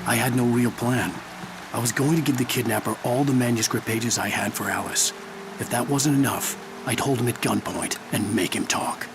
I had no real plan. I was going to give the kidnapper all the manuscript pages I had for Alice. If that wasn't enough, I'd hold him at gunpoint and make him talk.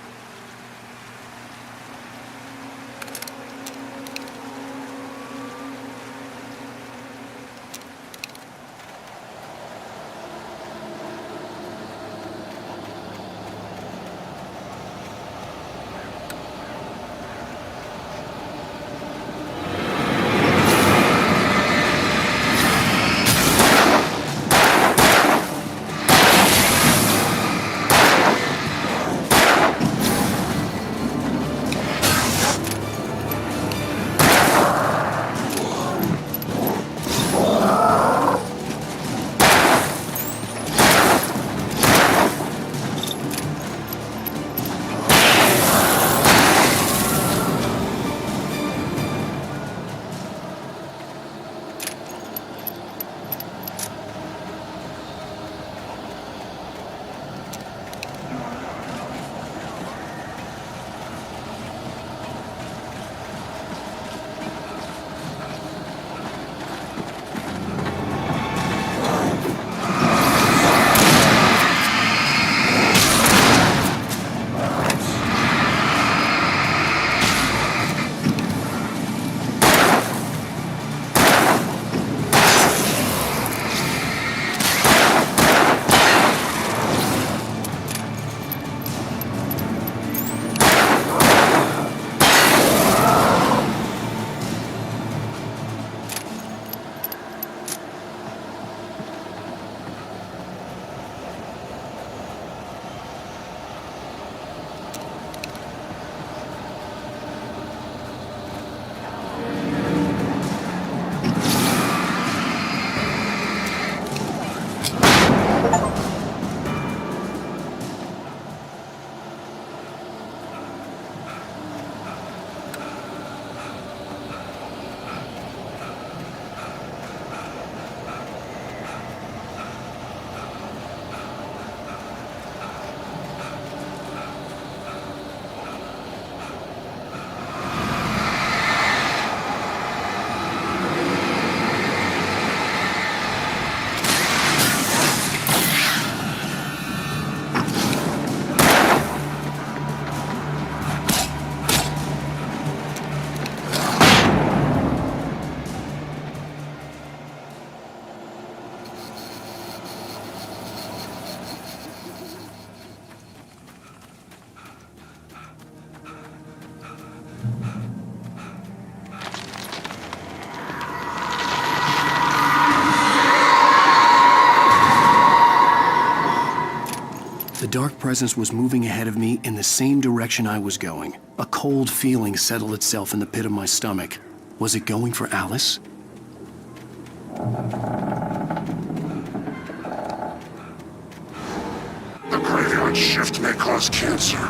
The dark presence was moving ahead of me in the same direction I was going. A cold feeling settled itself in the pit of my stomach. Was it going for Alice? The graveyard shift may cause cancer.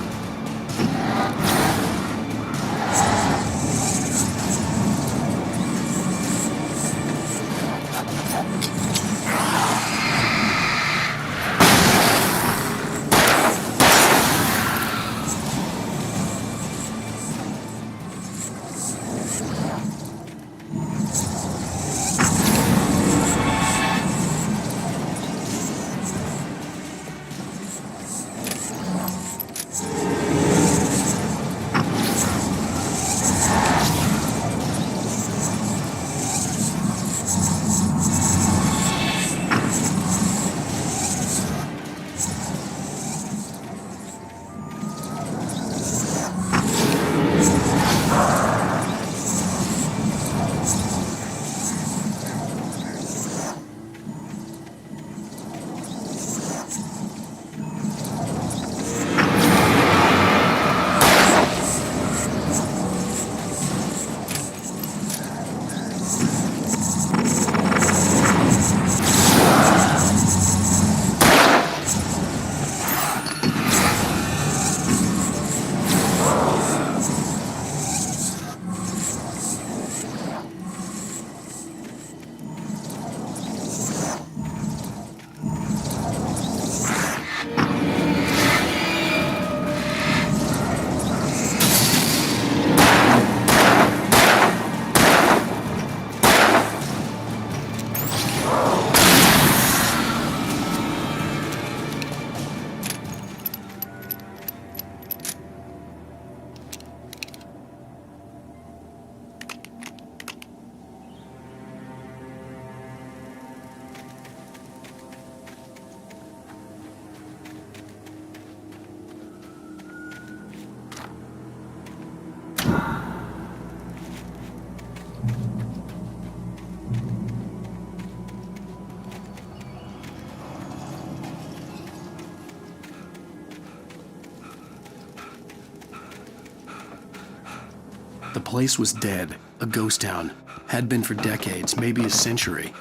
The place was dead, a ghost town. Had been for decades, maybe a century.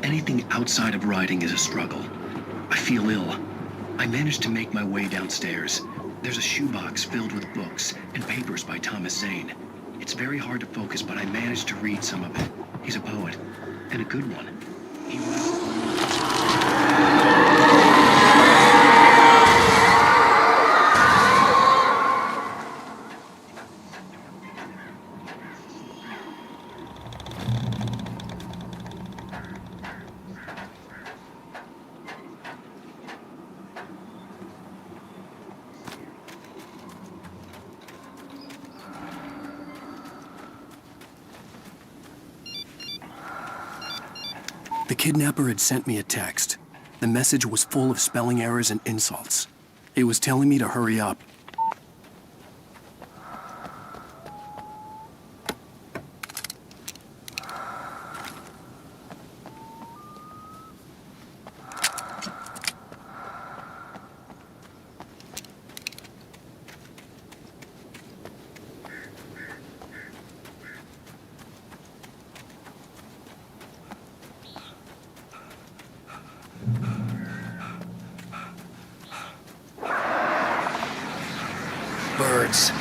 Anything outside of riding is a struggle. I feel ill. I managed to make my way downstairs. There's a shoebox filled with books and papers by Thomas Zane. It's very hard to focus, but I managed to read some of it. He's a poet, and a good one. He The kidnapper had sent me a text. The message was full of spelling errors and insults. It was telling me to hurry up. Birds.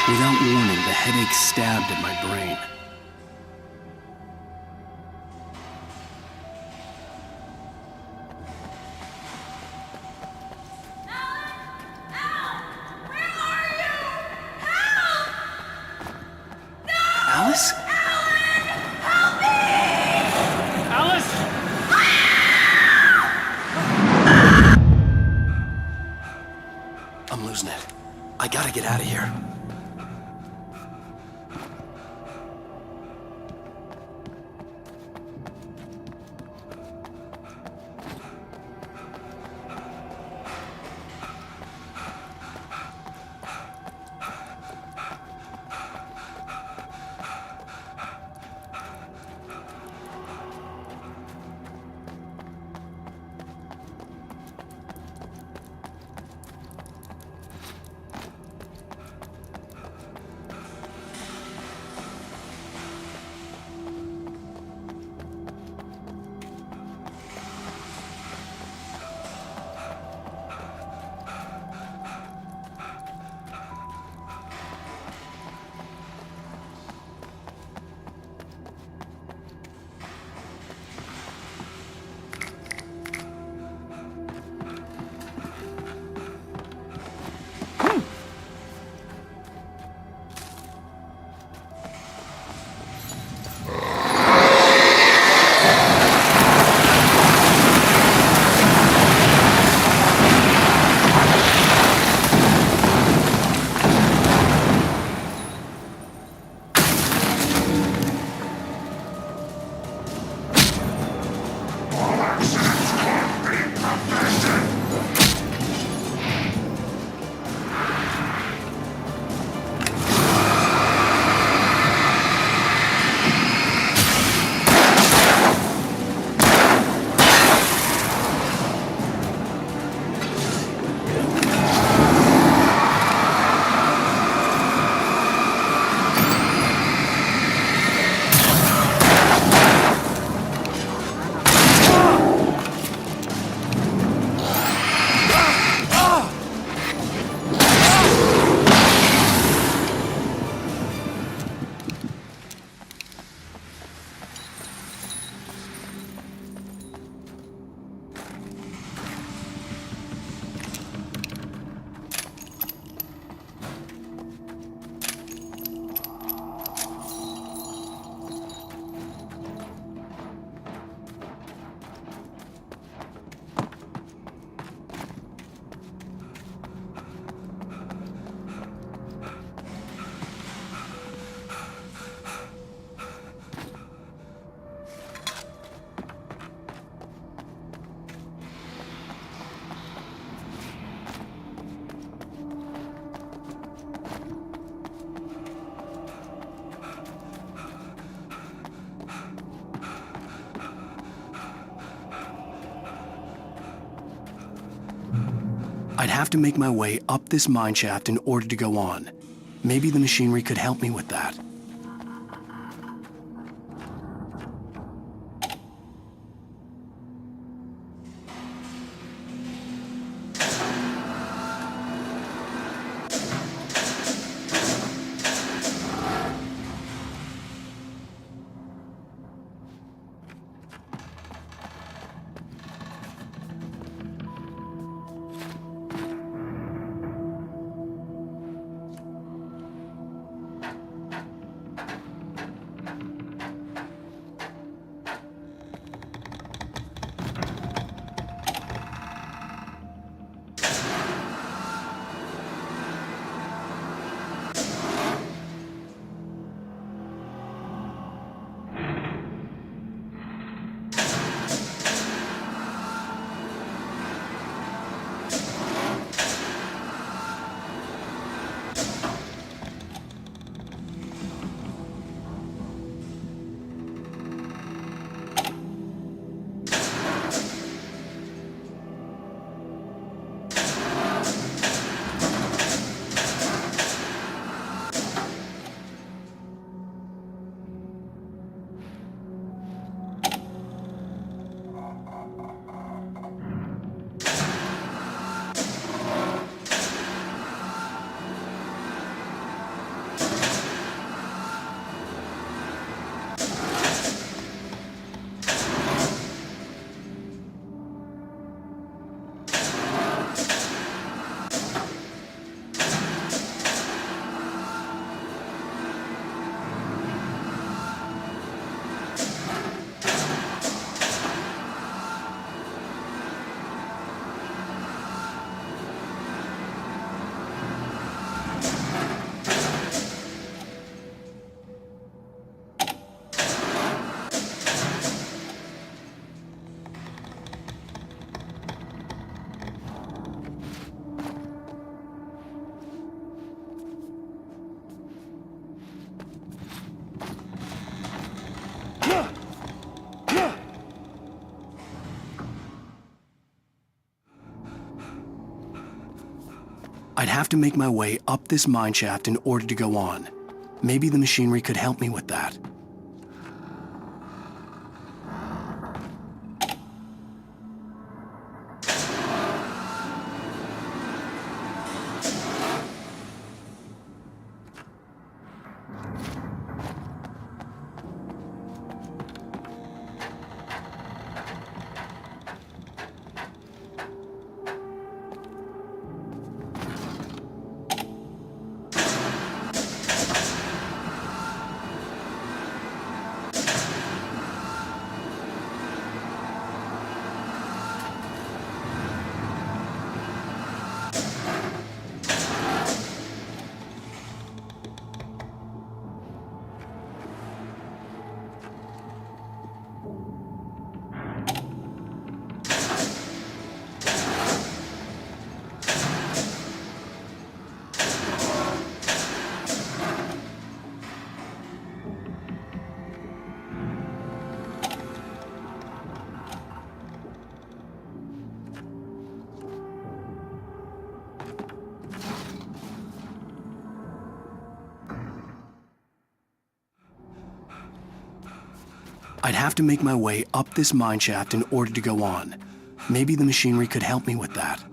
Without warning, the headache stabbed at my brain. Alice? Help me! Alice! I'm losing it. I gotta get out of here. I'd have to make my way up this mine shaft in order to go on. Maybe the machinery could help me with that. I'd have to make my way up this mine shaft in order to go on. Maybe the machinery could help me with that. I'd have to make my way up this mine shaft in order to go on. Maybe the machinery could help me with that.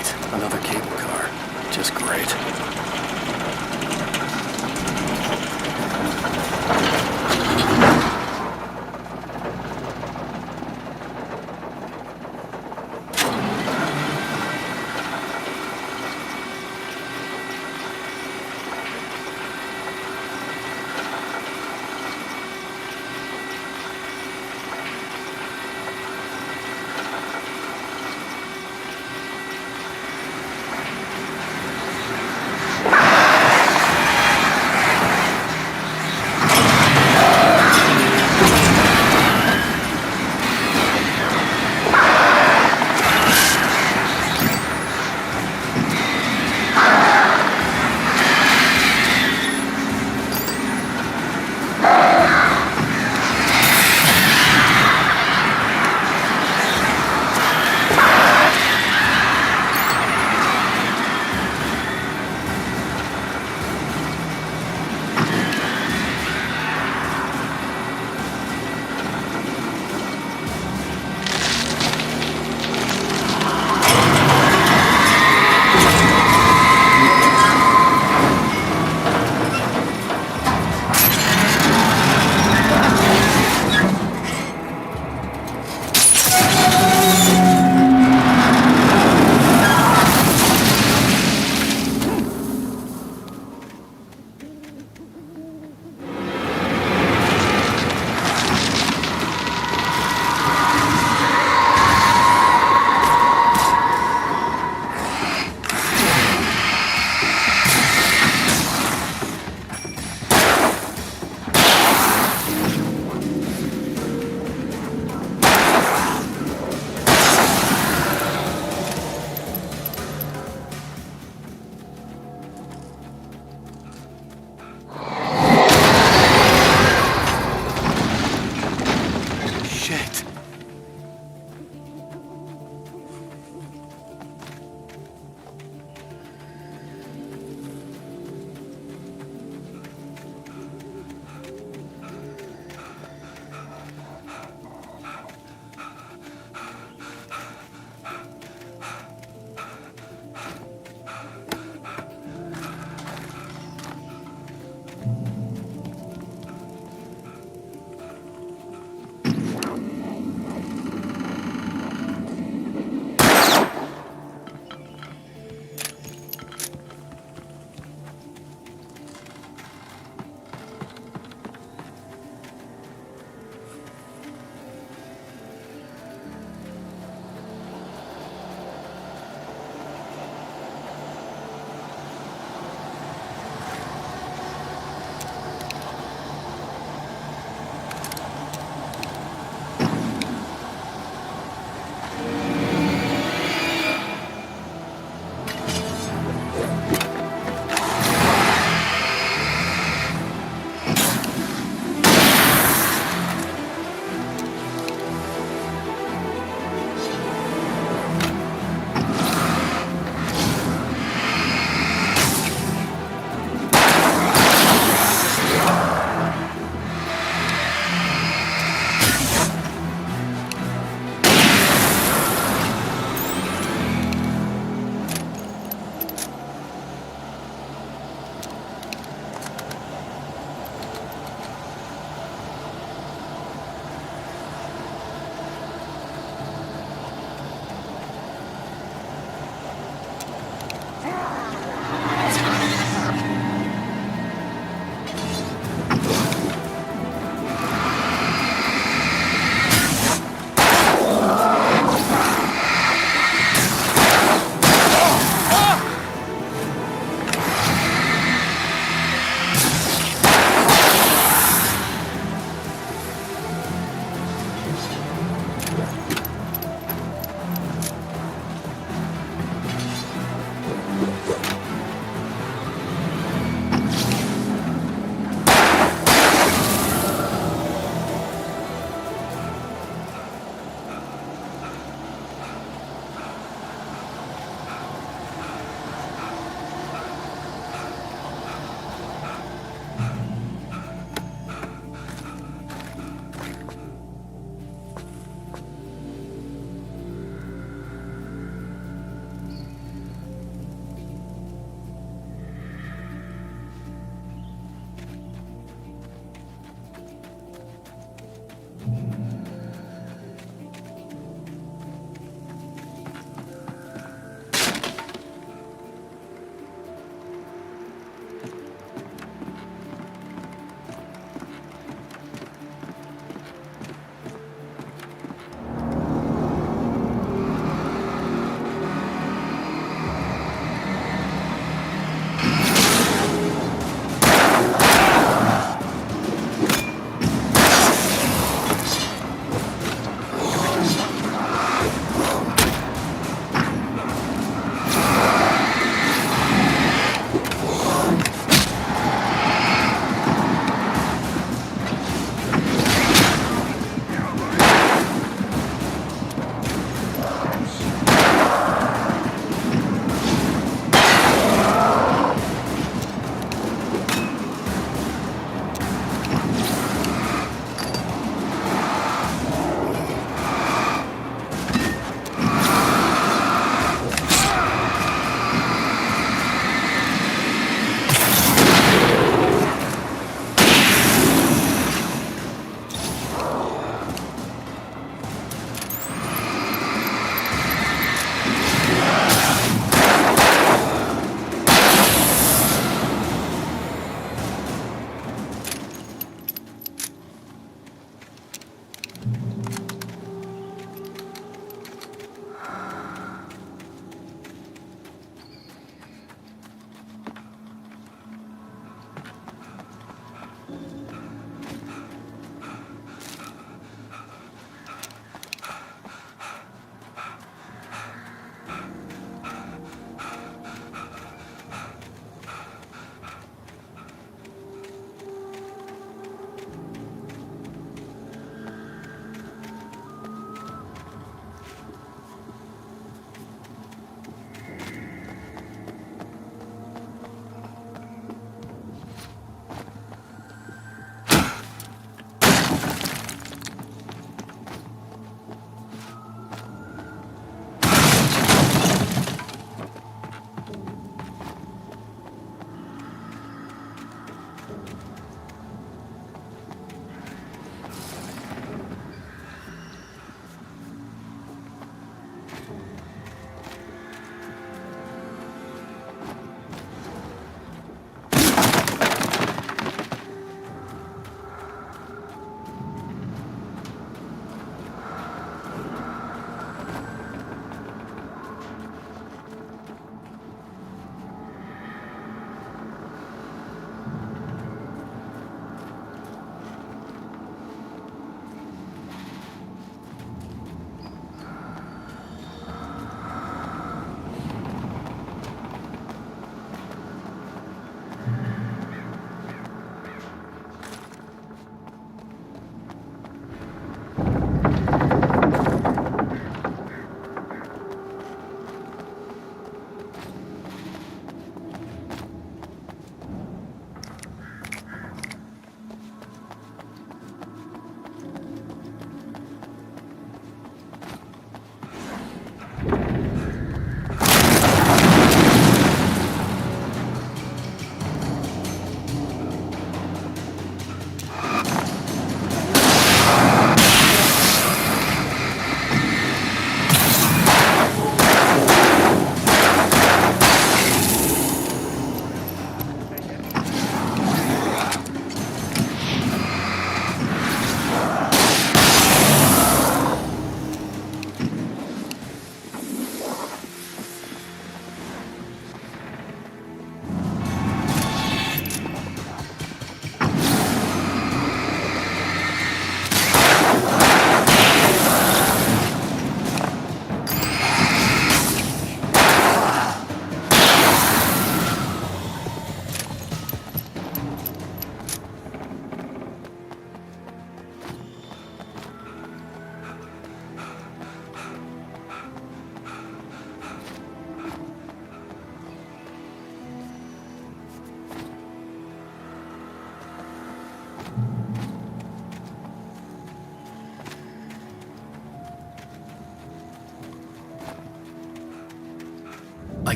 Great. Another cable car. Just great.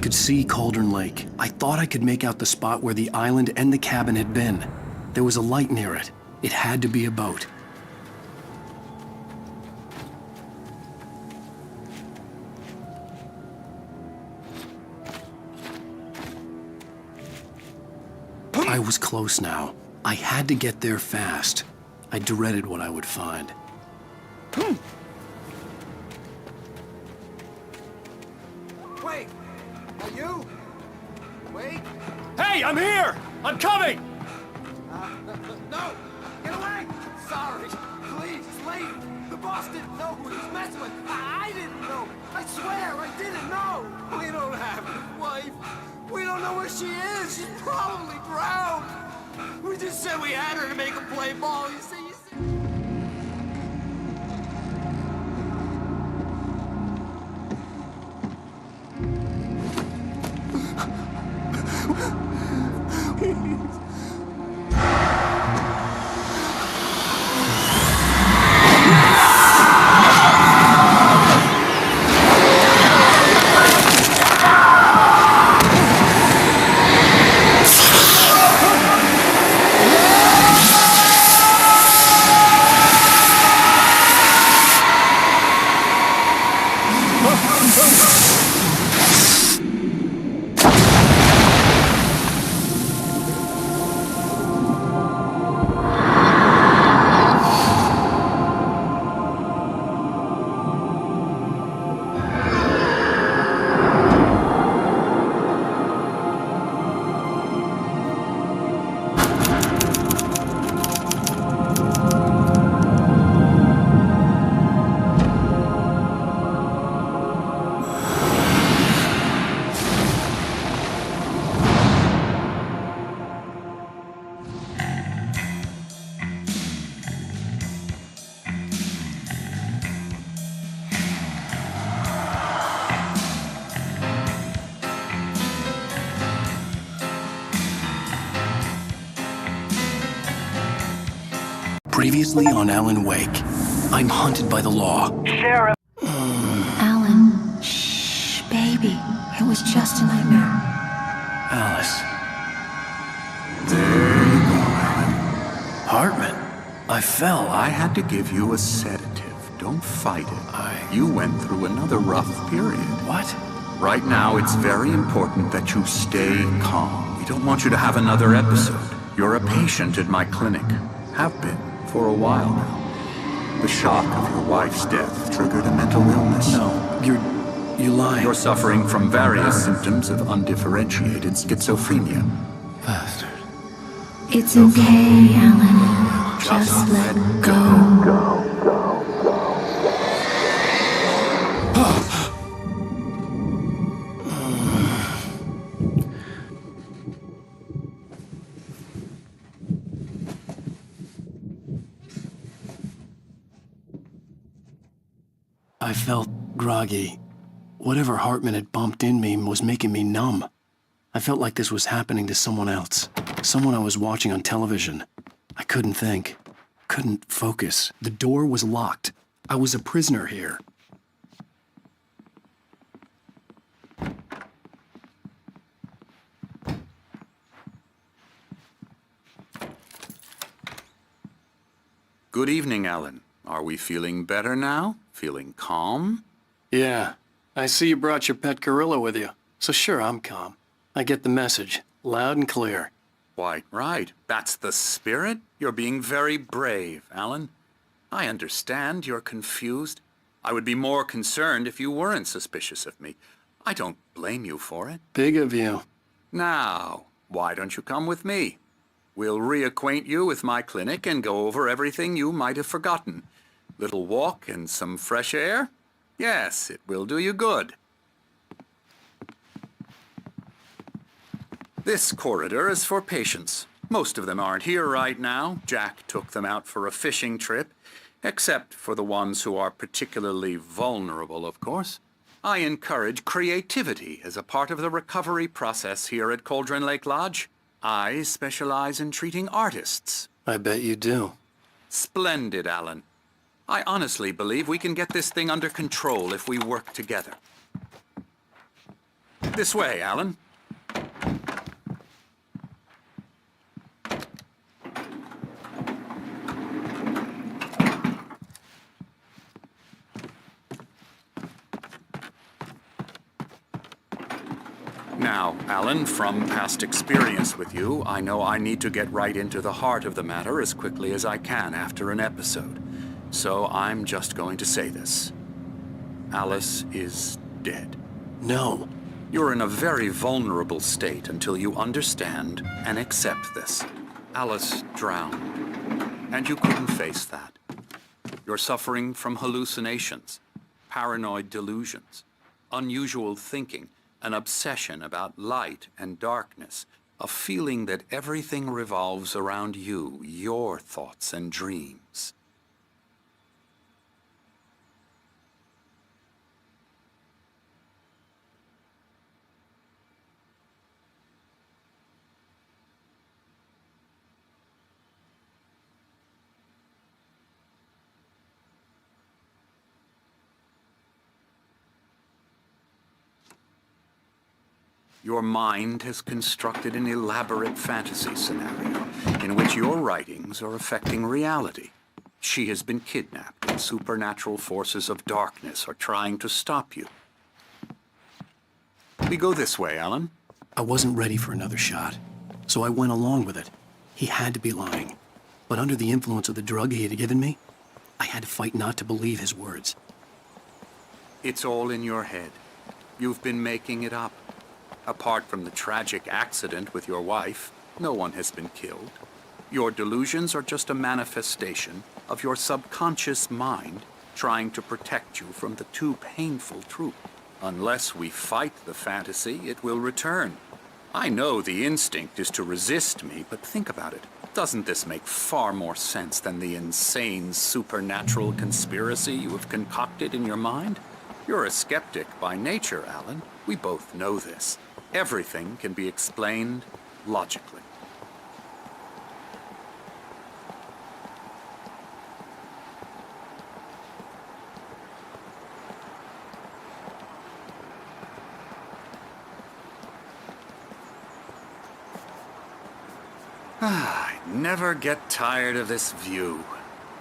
could see Cauldron Lake. I thought I could make out the spot where the island and the cabin had been. There was a light near it. It had to be a boat. I was close now. I had to get there fast. I dreaded what I would find. Wait! Are you? Wait! Hey, I'm here! I'm coming! No! Get away! Sorry! Please, leave! The boss didn't know who he was messing with! I didn't know! I swear, I didn't know! We don't have his wife! We don't know where she is! She's probably drowned! We just said we had her to make him play ball, you see? Previously on Alan Wake, I'm hunted by the law. Alan, shh, baby. It was just a nightmare. Alice. There you go, Alan. Hartman. I fell. I had to give you a sedative. Don't fight it. You went through another rough period. What? Right now, it's very important that you stay calm. We don't want you to have another episode. You're a patient at my clinic. Have been for a while now. The shock of your wife's death triggered a mental illness. No, you're lying. You're suffering from various symptoms of undifferentiated schizophrenia. Bastard. It's okay, Alan. Just let go. I felt groggy. Whatever Hartman had bumped in me was making me numb. I felt like this was happening to someone else. Someone I was watching on television. I couldn't think. Couldn't focus. The door was locked. I was a prisoner here. Good evening, Alan. Are we feeling better now? Feeling calm? Yeah. I see you brought your pet gorilla with you. So sure, I'm calm. I get the message. Loud and clear. Why, right. That's the spirit. You're being very brave, Alan. I understand you're confused. I would be more concerned if you weren't suspicious of me. I don't blame you for it. Big of you. Now, why don't you come with me? We'll reacquaint you with my clinic and go over everything you might have forgotten. Little walk and some fresh air? Yes, it will do you good. This corridor is for patients. Most of them aren't here right now. Jack took them out for a fishing trip, except for the ones who are particularly vulnerable, of course. I encourage creativity as a part of the recovery process here at Cauldron Lake Lodge. I specialize in treating artists. I bet you do. Splendid, Alan. I honestly believe we can get this thing under control if we work together. This way, Alan. Now, Alan, from past experience with you, I know I need to get right into the heart of the matter as quickly as I can after an episode. So I'm just going to say this. Alice is dead. No. You're in a very vulnerable state until you understand and accept this. Alice drowned, and you couldn't face that. You're suffering from hallucinations, paranoid delusions, unusual thinking, an obsession about light and darkness, a feeling that everything revolves around you, your thoughts and dreams. Your mind has constructed an elaborate fantasy scenario in which your writings are affecting reality. She has been kidnapped, and supernatural forces of darkness are trying to stop you. We go this way, Alan. I wasn't ready for another shot, so I went along with it. He had to be lying. But under the influence of the drug he had given me, I had to fight not to believe his words. It's all in your head. You've been making it up. Apart from the tragic accident with your wife, no one has been killed. Your delusions are just a manifestation of your subconscious mind trying to protect you from the too painful truth. Unless we fight the fantasy, it will return. I know the instinct is to resist me, but think about it. Doesn't this make far more sense than the insane supernatural conspiracy you have concocted in your mind? You're a skeptic by nature, Alan. We both know this. Everything can be explained logically. I never get tired of this view.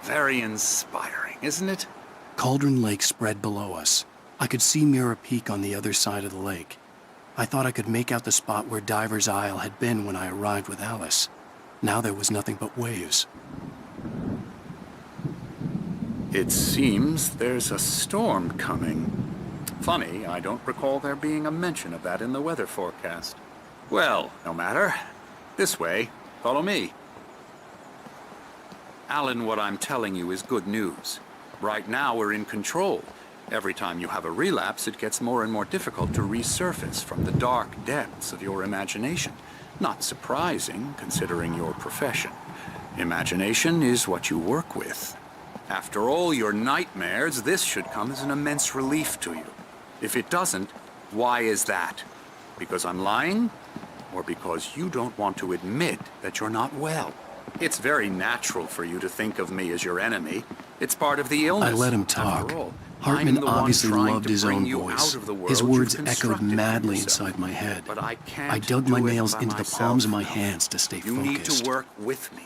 Very inspiring, isn't it? Cauldron Lake spread below us. I could see Mirror Peak on the other side of the lake. I thought I could make out the spot where Diver's Isle had been when I arrived with Alice. Now there was nothing but waves. It seems there's a storm coming. Funny, I don't recall there being a mention of that in the weather forecast. Well, no matter. This way. Follow me. Alan, what I'm telling you is good news. Right now, we're in control. Every time you have a relapse, it gets more and more difficult to resurface from the dark depths of your imagination. Not surprising, considering your profession. Imagination is what you work with. After all your nightmares, this should come as an immense relief to you. If it doesn't, why is that? Because I'm lying? Or because you don't want to admit that you're not well? It's very natural for you to think of me as your enemy. It's part of the illness. I let him talk. After all, Hartman I'm the one obviously trying loved to his bring own you voice. out of the world His you've words echoed constructed for madly yourself. inside my head. But I can't I dug do my it nails by into the myself. palms of my hands to stay You need focused. to work with me.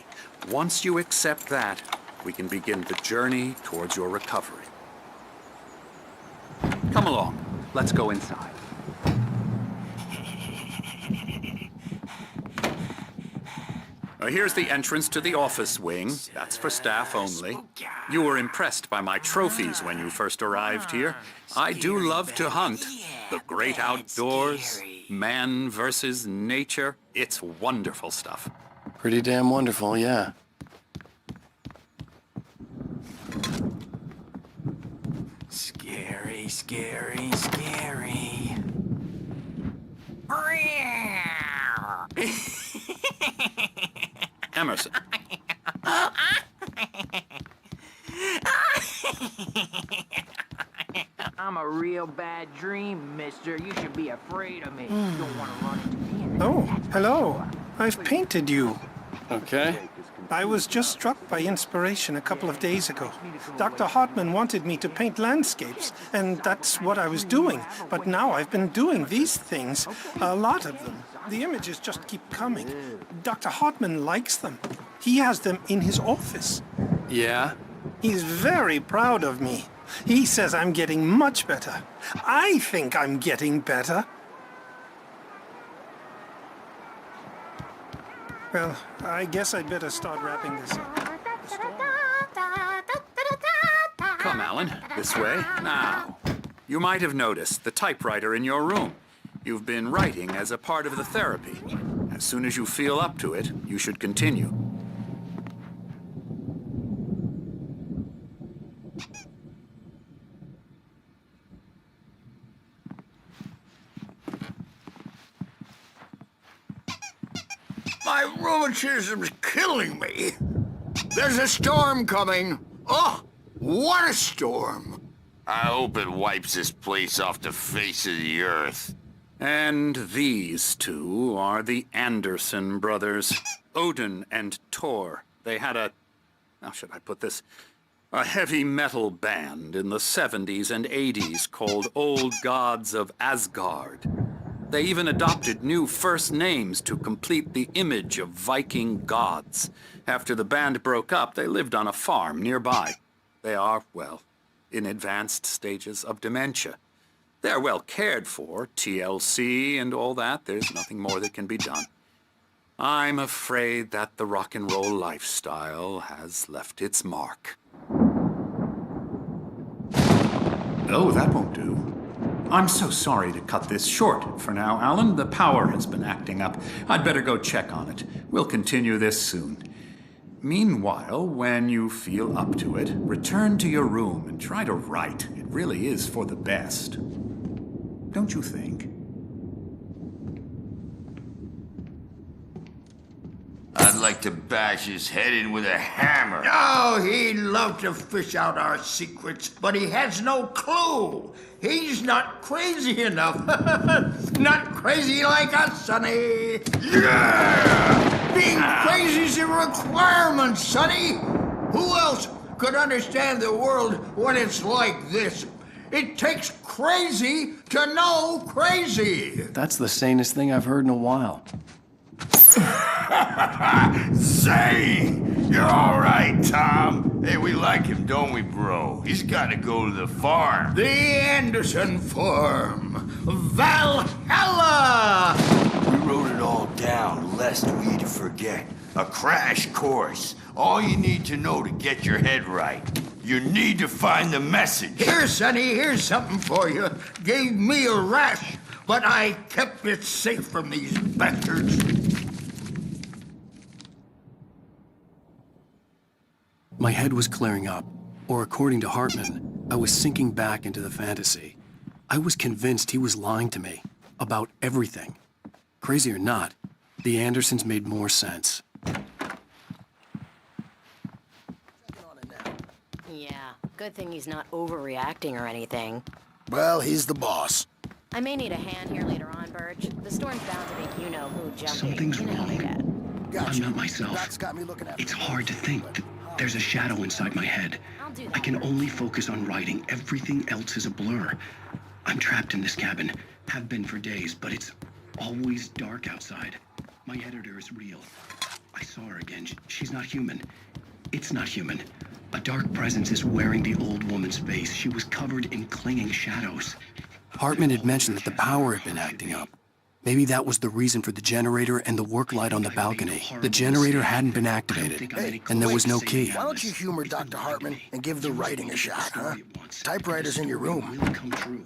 Once you accept that, we can begin the journey towards your recovery. Come along. Let's go inside. Here's the entrance to the office wing. That's for staff only. You were impressed by my trophies when you first arrived here. I do love to hunt. The great outdoors, man versus nature. It's wonderful stuff. Pretty damn wonderful, yeah. Scary, scary, scary. Emerson. I'm a real bad dream, mister. You should be afraid of me. You don't want to run into me. Oh, hello. I've painted you. Okay. I was just struck by inspiration a couple of days ago. Dr. Hartman wanted me to paint landscapes, and that's what I was doing. But now I've been doing these things, a lot of them. The images just keep coming. Dr. Hartman likes them. He has them in his office. Yeah? He's very proud of me. He says I'm getting much better. I think I'm getting better. Well, I guess I'd better start wrapping this up. Come, Alan, this way. Now, you might have noticed the typewriter in your room. You've been writing as a part of the therapy. As soon as you feel up to it, you should continue. My rheumatism's killing me. There's a storm coming. Oh, what a storm. I hope it wipes this place off the face of the earth. And these two are the Anderson brothers, Odin and Tor. They had how should I put this? A heavy metal band in the 70s and 80s called Old Gods of Asgard. They even adopted new first names to complete the image of Viking gods. After the band broke up, they lived on a farm nearby. They are, well, in advanced stages of dementia. They're well cared for, TLC and all that. There's nothing more that can be done. I'm afraid that the rock and roll lifestyle has left its mark. Oh, that won't do. I'm so sorry to cut this short for now, Alan. The power has been acting up. I'd better go check on it. We'll continue this soon. Meanwhile, when you feel up to it, return to your room and try to write. It really is for the best. Don't you think? I'd like to bash his head in with a hammer. Oh, he'd love to fish out our secrets, but he has no clue. He's not crazy enough. Not crazy like us, Sonny. Yeah! Being crazy's a requirement, Sonny. Who else could understand the world when it's like this? It takes crazy to know crazy. That's the sanest thing I've heard in a while. Zane! You're all right, Tom. Hey, we like him, don't we, bro? He's got to go to the farm. The Anderson Farm. Valhalla! We wrote it all down, lest we forget. A crash course. All you need to know to get your head right. You need to find the message. Here, Sonny, here's something for you. Gave me a rash, but I kept it safe from these bastards. My head was clearing up, or according to Hartman, I was sinking back into the fantasy. I was convinced he was lying to me about everything. Crazy or not, the Andersons made more sense. Yeah, good thing he's not overreacting or anything. Well, he's the boss. I may need a hand here later on, Birch. The storm's bound to make you-know-who jumpy. Something's You know how they wrong. get. I'm not myself. It's hard to think. There's a shadow inside my head. I'll do that. I can only focus on writing. Everything else is a blur. I'm trapped in this cabin. Have been for days, but it's always dark outside. My editor is real. I saw her again. She's not human. It's not human. A dark presence is wearing the old woman's face. She was covered in clinging shadows. Hartman had mentioned that the power had been acting up. Maybe that was the reason for the generator and the work light on the balcony. The generator hadn't been activated, and there was no key. Why don't you humor Dr. Hartman and give the writing a shot, huh? Typewriter's in your room. Will come true.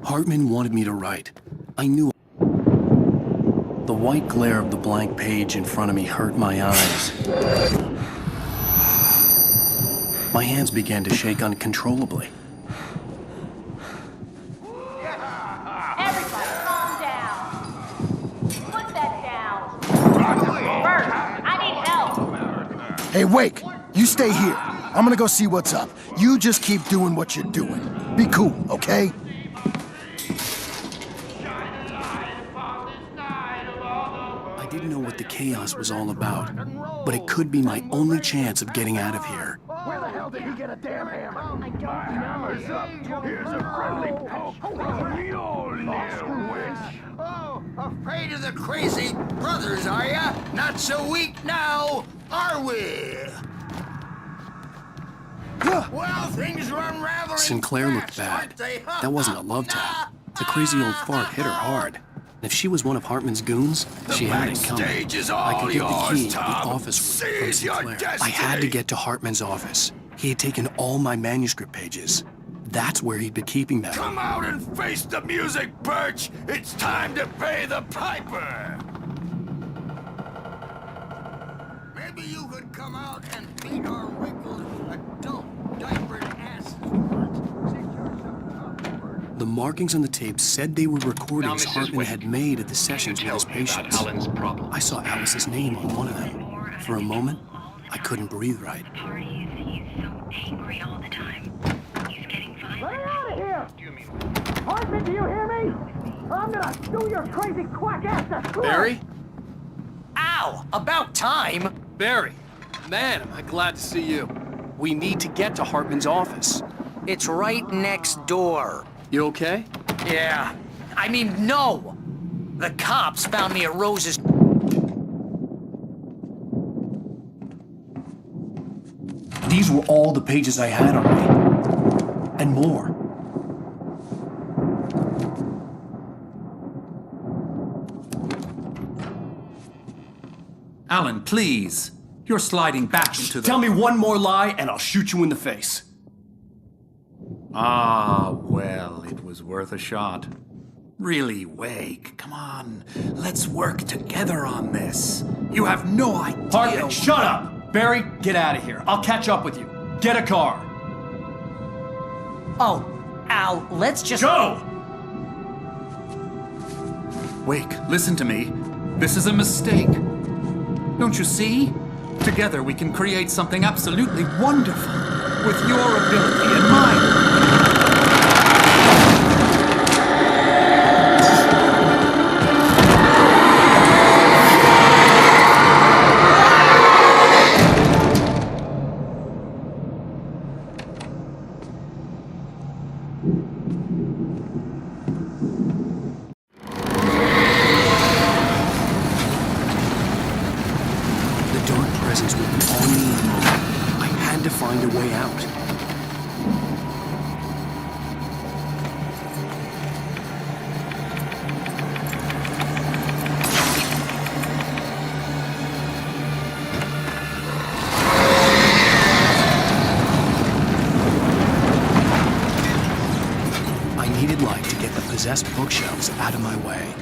Hartman wanted me to write. I knew. The white glare of the blank page in front of me hurt my eyes. My hands began to shake uncontrollably. Everybody, calm down. Put that down. Hey, Wake, you stay here. I'm gonna go see what's up. You just keep doing what you're doing. Be cool, okay? I didn't know what the chaos was all about, but it could be my only chance of getting out of here. Where the hell did he get a damn hammer? I don't hammer's up. Here's a friendly poke. Oh, afraid of the crazy brothers, are ya? Not so weak now, are we? Well, things are unraveling. Sinclair looked bad. aren't they? That wasn't a love tap. The crazy old fart hit her hard. And if she was one of Hartman's goons, she had it coming. I could get the key to the office room from Sinclair. I had to get to Hartman's office. He had taken all my manuscript pages. That's where he'd been keeping them. Come out and face the music, Birch! It's time to pay the piper! Maybe you could come out and beat our wrinkled adult diapered asses. The markings on the tape said they were recordings Hartman had made at the sessions with his patients. I saw Alice's name on one of them. For a moment, I couldn't breathe right. He's so angry all the time. He's getting violent. Get out of here! Hartman, do you hear me? I'm gonna sue your crazy quack ass to court! Barry? Ow! About time! Barry, man, am I glad to see you. We need to get to Hartman's office. It's right next door. You okay? Yeah. I mean, no! The cops found me at Rose's. These were all the pages I had on me. And more. Alan, please. You're sliding back into the... Tell me one more lie and I'll shoot you in the face. Ah, well, it was worth a shot. Really, Wake, come on. Let's work together on this. You have no idea... Hartman, shut up! Barry, get out of here. I'll catch up with you. Get a car. Oh, Al, let's just... Go! Wake, listen to me. This is a mistake. Don't you see? Together we can create something absolutely wonderful. With your ability and mine. Presence would be on me in a moment. I had to find a way out. I needed light to get the possessed bookshelves out of my way.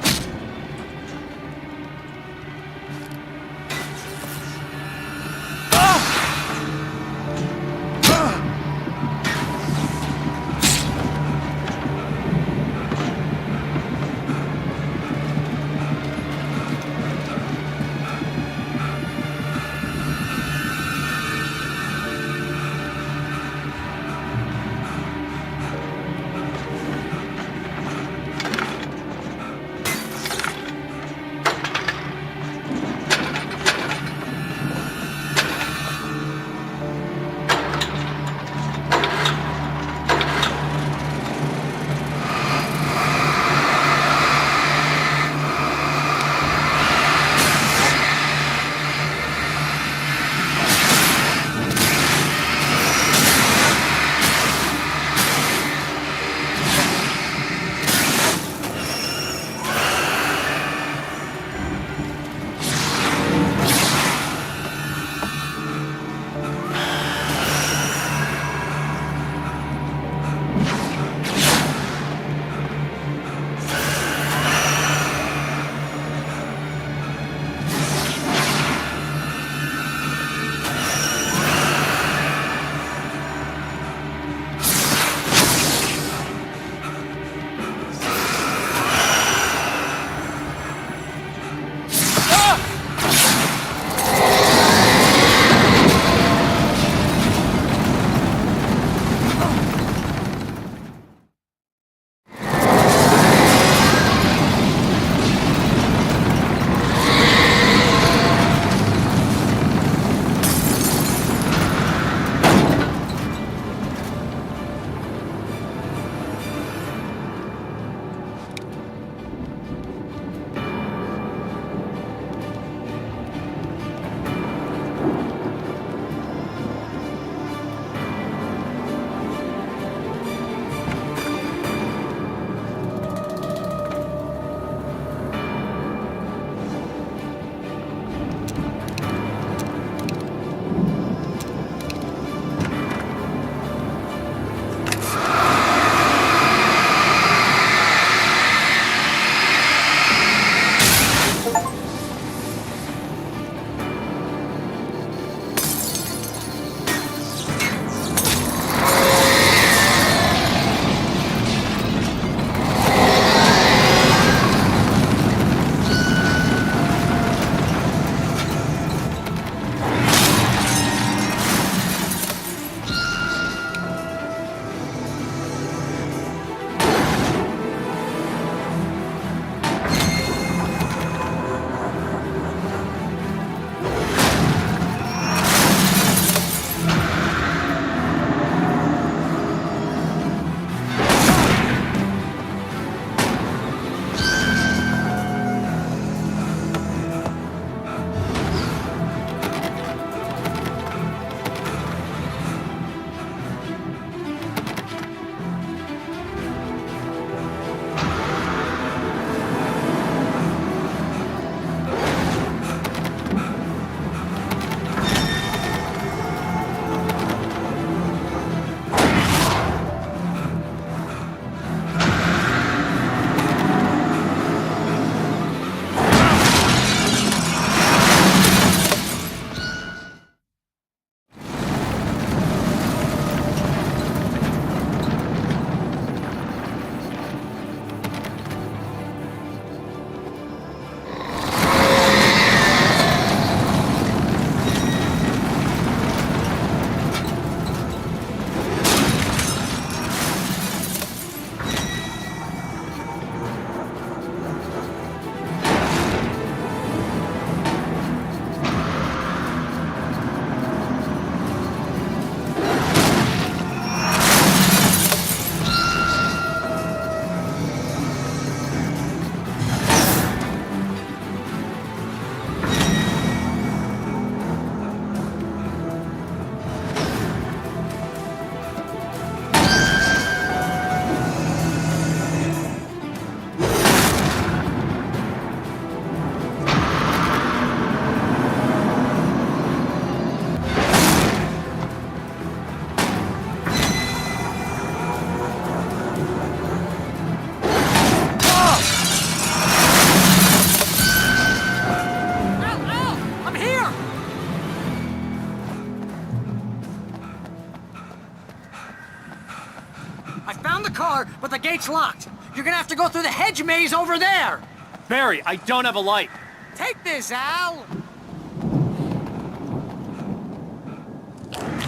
gate's locked. You're gonna have to go through the hedge maze over there. Barry, I don't have a light. Take this, Al.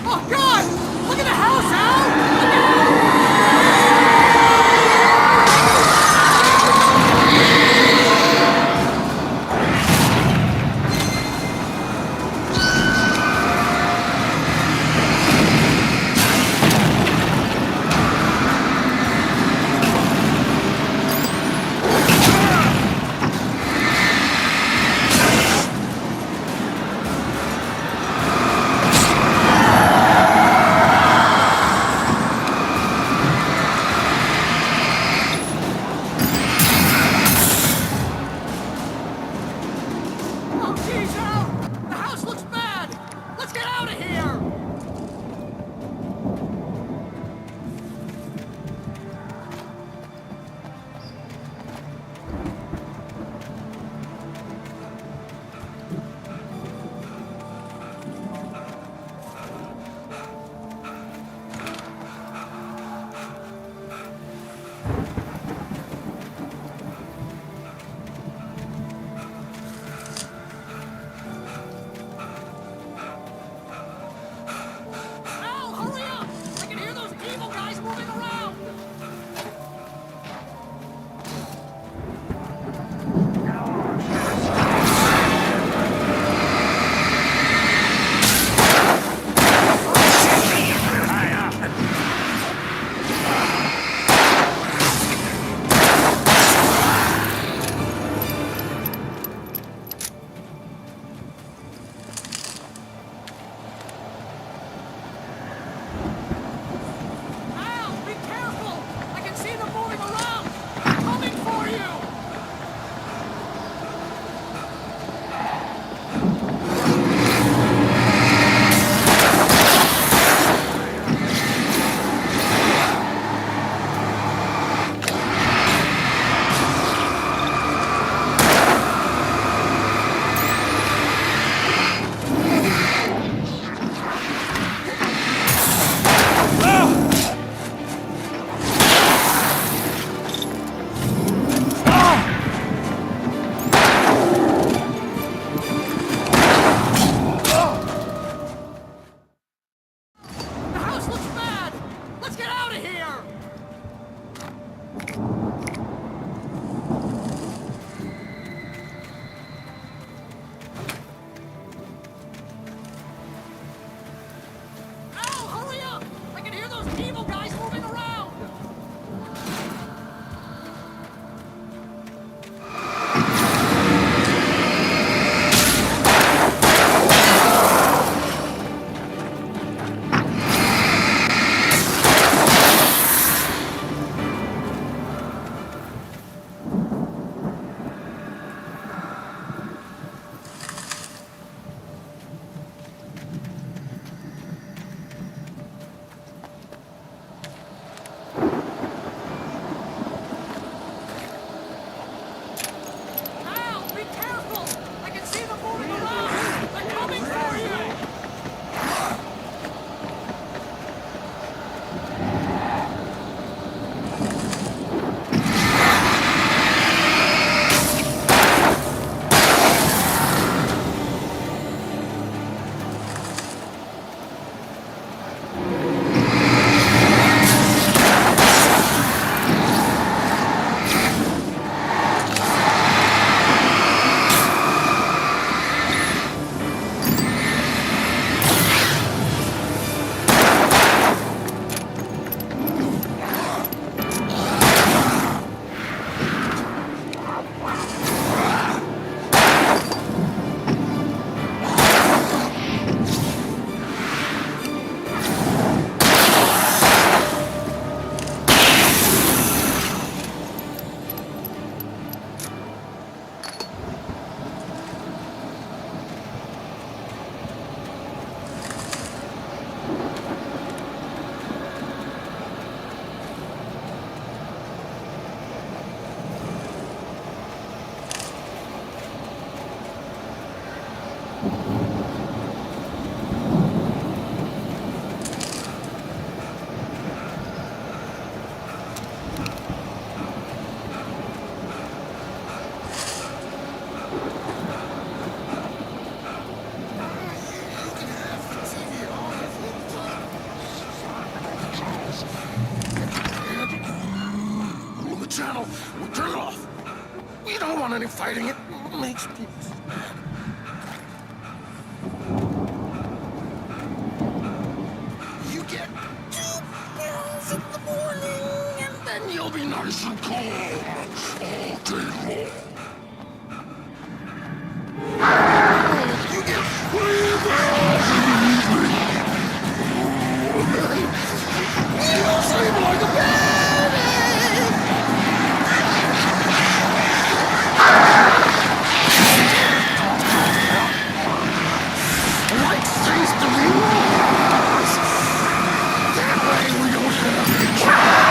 Oh, God! Look at the house, Al! Look out! Oh, geez, Al! The house looks bad! Let's get out of here! Al, hurry up! I can hear those evil guys moving around! Al, be careful! I can see them moving around! They're coming for you! The house looks bad! Let's get out of here! Al, hurry up! I can hear those evil guys moving around! Al, be careful! I can see them moving around! They're coming for you! don't want any fighting. It makes people mad. You get 2 pills in the morning, and then you'll be nice and calm all day long. You get 3 pills in the evening. You sleep like a baby. Like things to be lost. That way we don't have any trouble.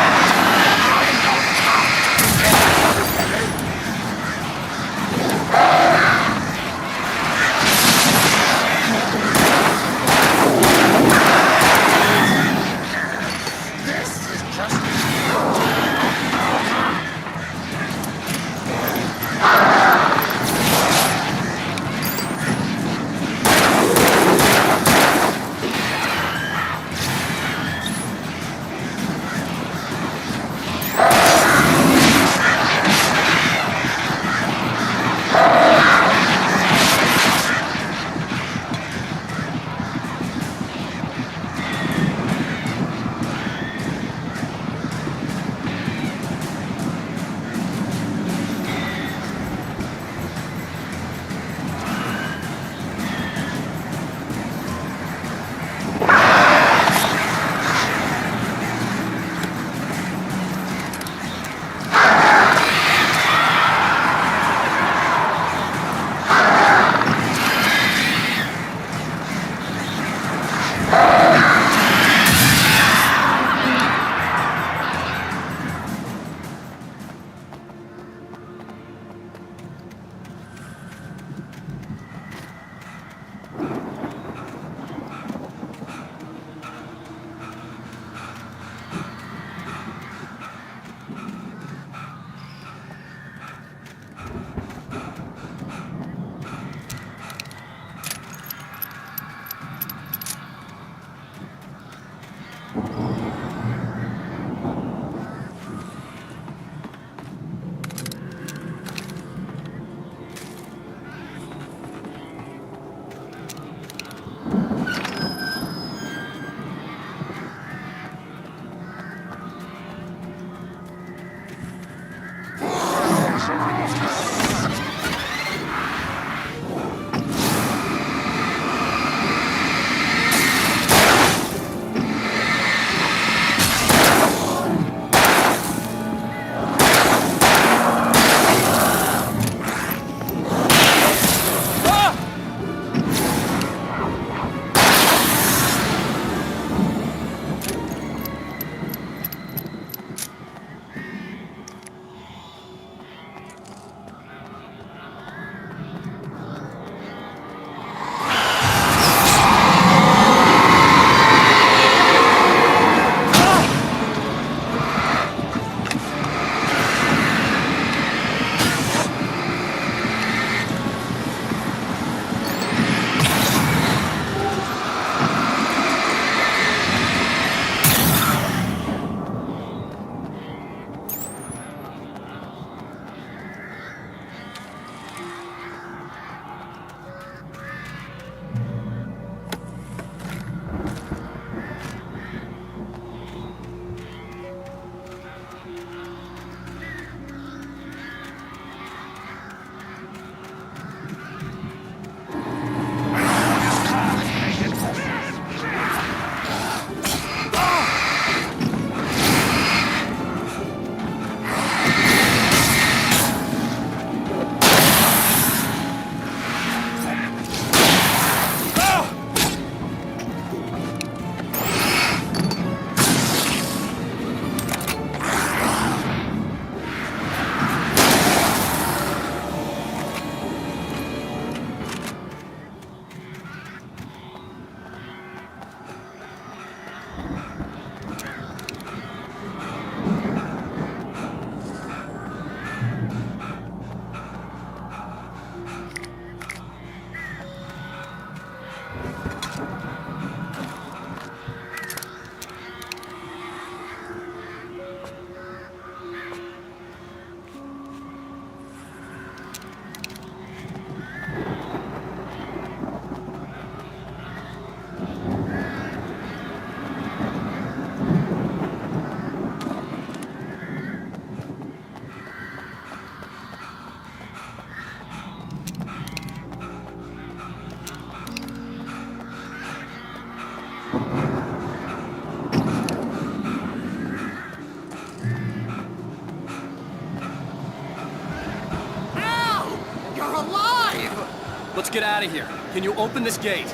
let's get out of here. Can you open this gate?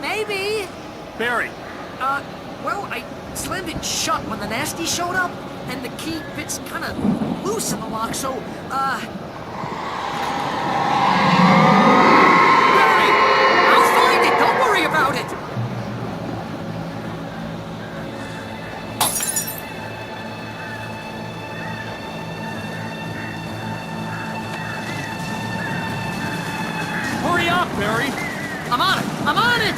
Maybe. Barry, Well, I slammed it shut when the nasty showed up, and the key fits kind of loose in the lock, so, Barry! I'll find it! Don't worry about it! hurry up, Barry! I'm on it! I'm on it!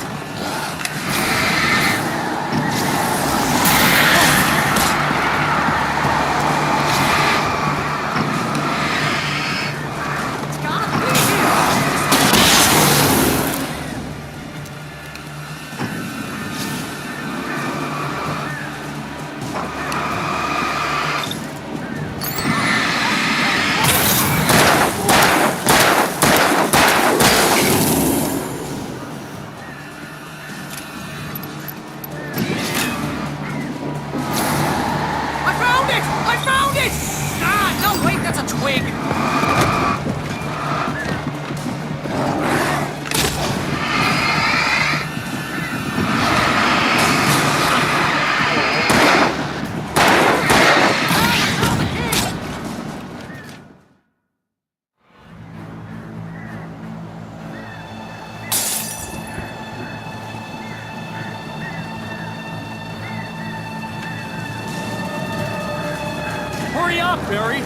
Hurry up, Barry!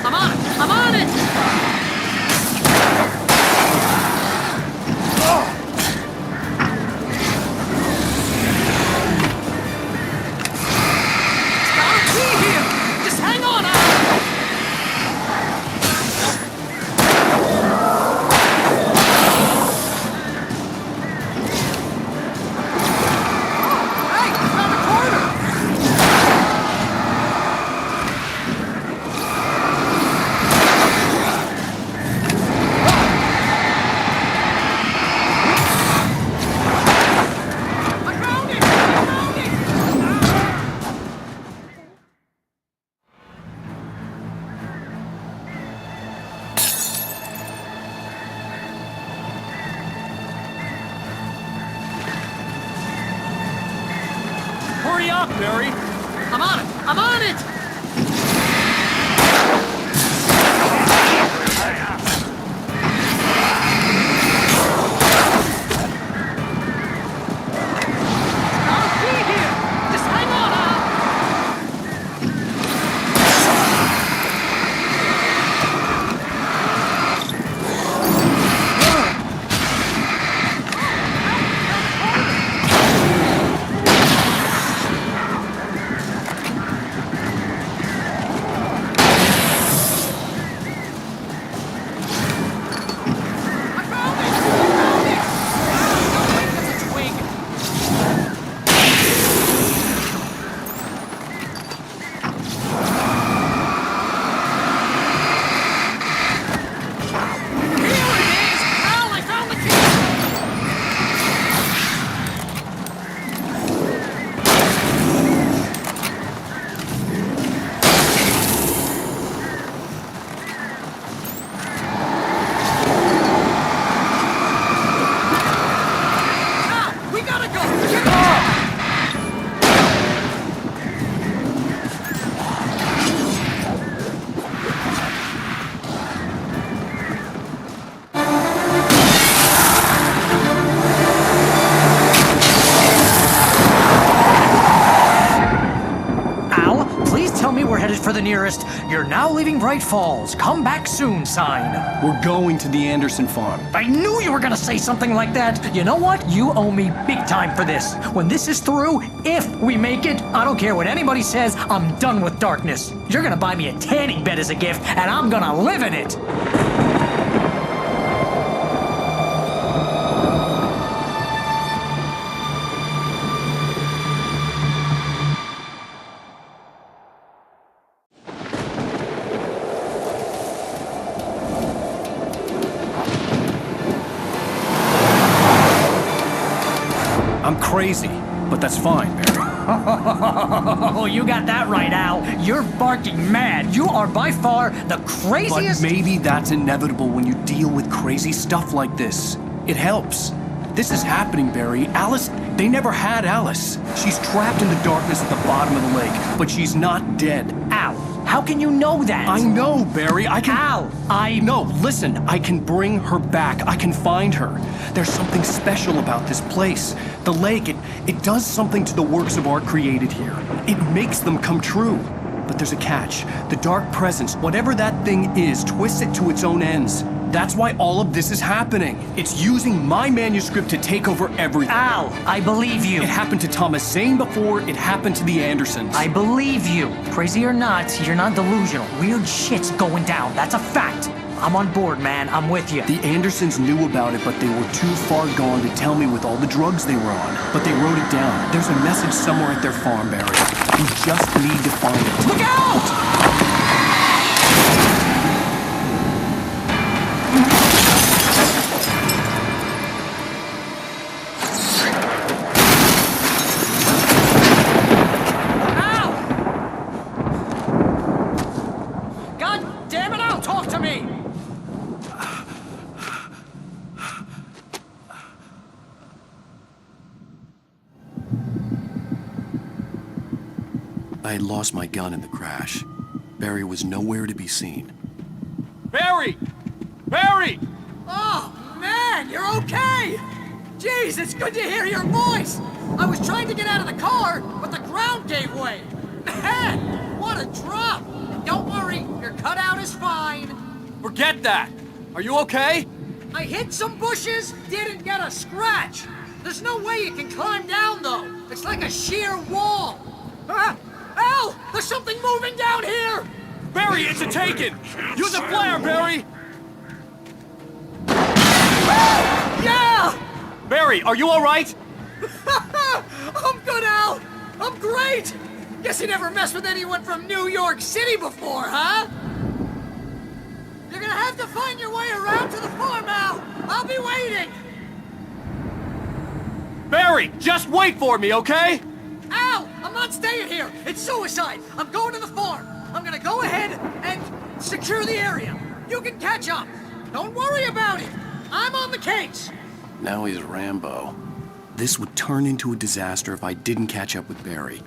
I'm on it! I'm on it! Got a key here! Just hang on, Hey, found a corner! Hurry up, Barry! I'm on it! I'm on it! Got a key here! Just hang on, for the nearest "You're now leaving Bright Falls. Come back soon" sign. We're going to the Anderson farm. I knew you were gonna say something like that. You know what? You owe me big time for this. When this is through, if we make it, I don't care what anybody says, I'm done with darkness. You're gonna buy me a tanning bed as a gift, and I'm gonna live in it. I'm crazy, but that's fine, Barry. Oh, you got that right, Al. You're barking mad. You are by far the craziest. But maybe that's inevitable when you deal with crazy stuff like this. It helps. This is happening, Barry. Alice, they never had Alice. She's trapped in the darkness at the bottom of the lake, but she's not dead. Al, how can you know that? I know, Barry. I can... Al, No, listen. I can bring her back. I can find her. There's something special about this place. The lake, it does something to the works of art created here. It makes them come true. But there's a catch. The dark presence, whatever that thing is, twists it to its own ends. That's why all of this is happening. It's using my manuscript to take over everything. Al, I believe you. It happened to Thomas Zane before, it happened to the Andersons. I believe you. Crazy or not, you're not delusional. Weird shit's going down. That's a fact. I'm on board, man. I'm with you. The Andersons knew about it, but they were too far gone to tell me with all the drugs they were on. But they wrote it down. There's a message somewhere at their farm, Barry. We just need to find it. Look out! I had lost my gun in the crash. Barry was nowhere to be seen. Barry! Barry! Oh, man, you're okay! Jeez, it's good to hear your voice! I was trying to get out of the car, but the ground gave way! Man, what a drop! Don't worry, your cutout is fine. Forget that! Are you okay? I hit some bushes, didn't get a scratch. There's no way you can climb down, though. It's like a sheer wall. Al, there's something moving down here! Barry, it's a taken! Use a flare, Barry! Yeah! Barry, are you alright? I'm good, Al! I'm great! Guess you never messed with anyone from New York City before, huh? You're gonna have to find your way around to the farm, Al! I'll be waiting! Barry, just wait for me, okay? Al! I'm not staying here! It's suicide! I'm going to the farm! I'm gonna go ahead and secure the area. You can catch up. Don't worry about it. I'm on the case. Now he's Rambo. This would turn into a disaster if I didn't catch up with Barry.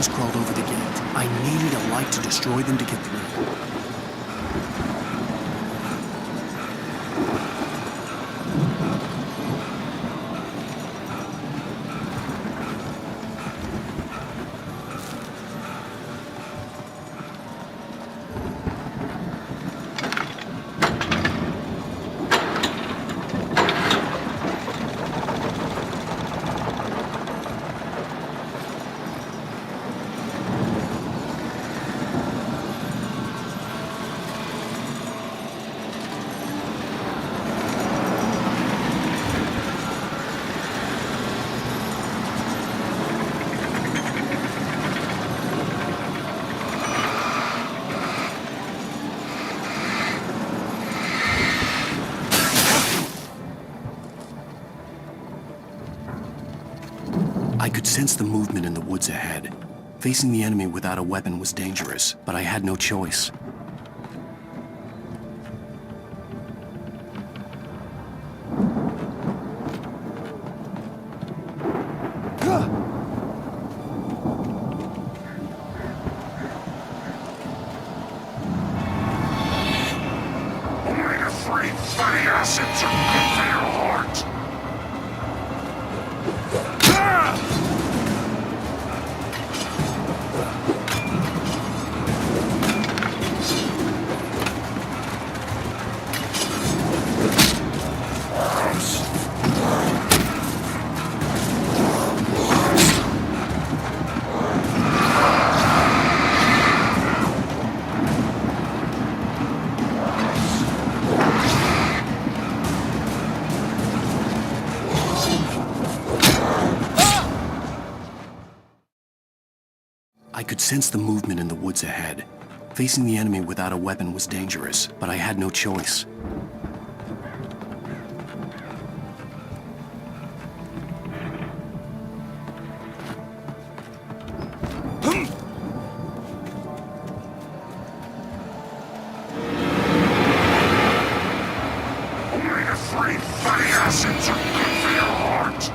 shadows crawled over the gate. I needed a light to destroy them to get through. I could sense the movement in the woods ahead. Facing the enemy without a weapon was dangerous, but I had no choice. Omega-3 fatty acids are good for your heart. I could sense the movement in the woods ahead. Facing the enemy without a weapon was dangerous, but I had no choice. Omega-3 fatty acids are good for your heart.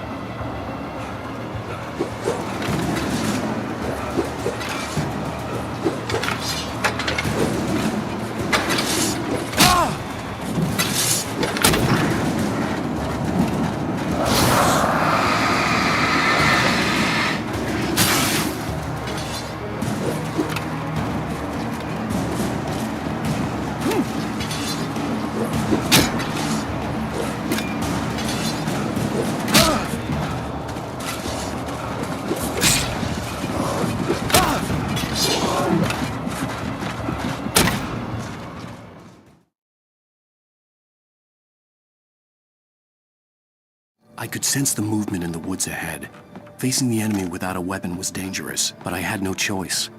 I could sense the movement in the woods ahead. Facing the enemy without a weapon was dangerous, but I had no choice.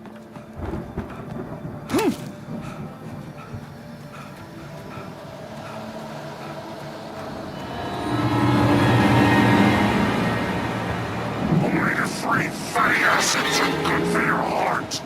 Omega-3 fatty acids are good for your heart.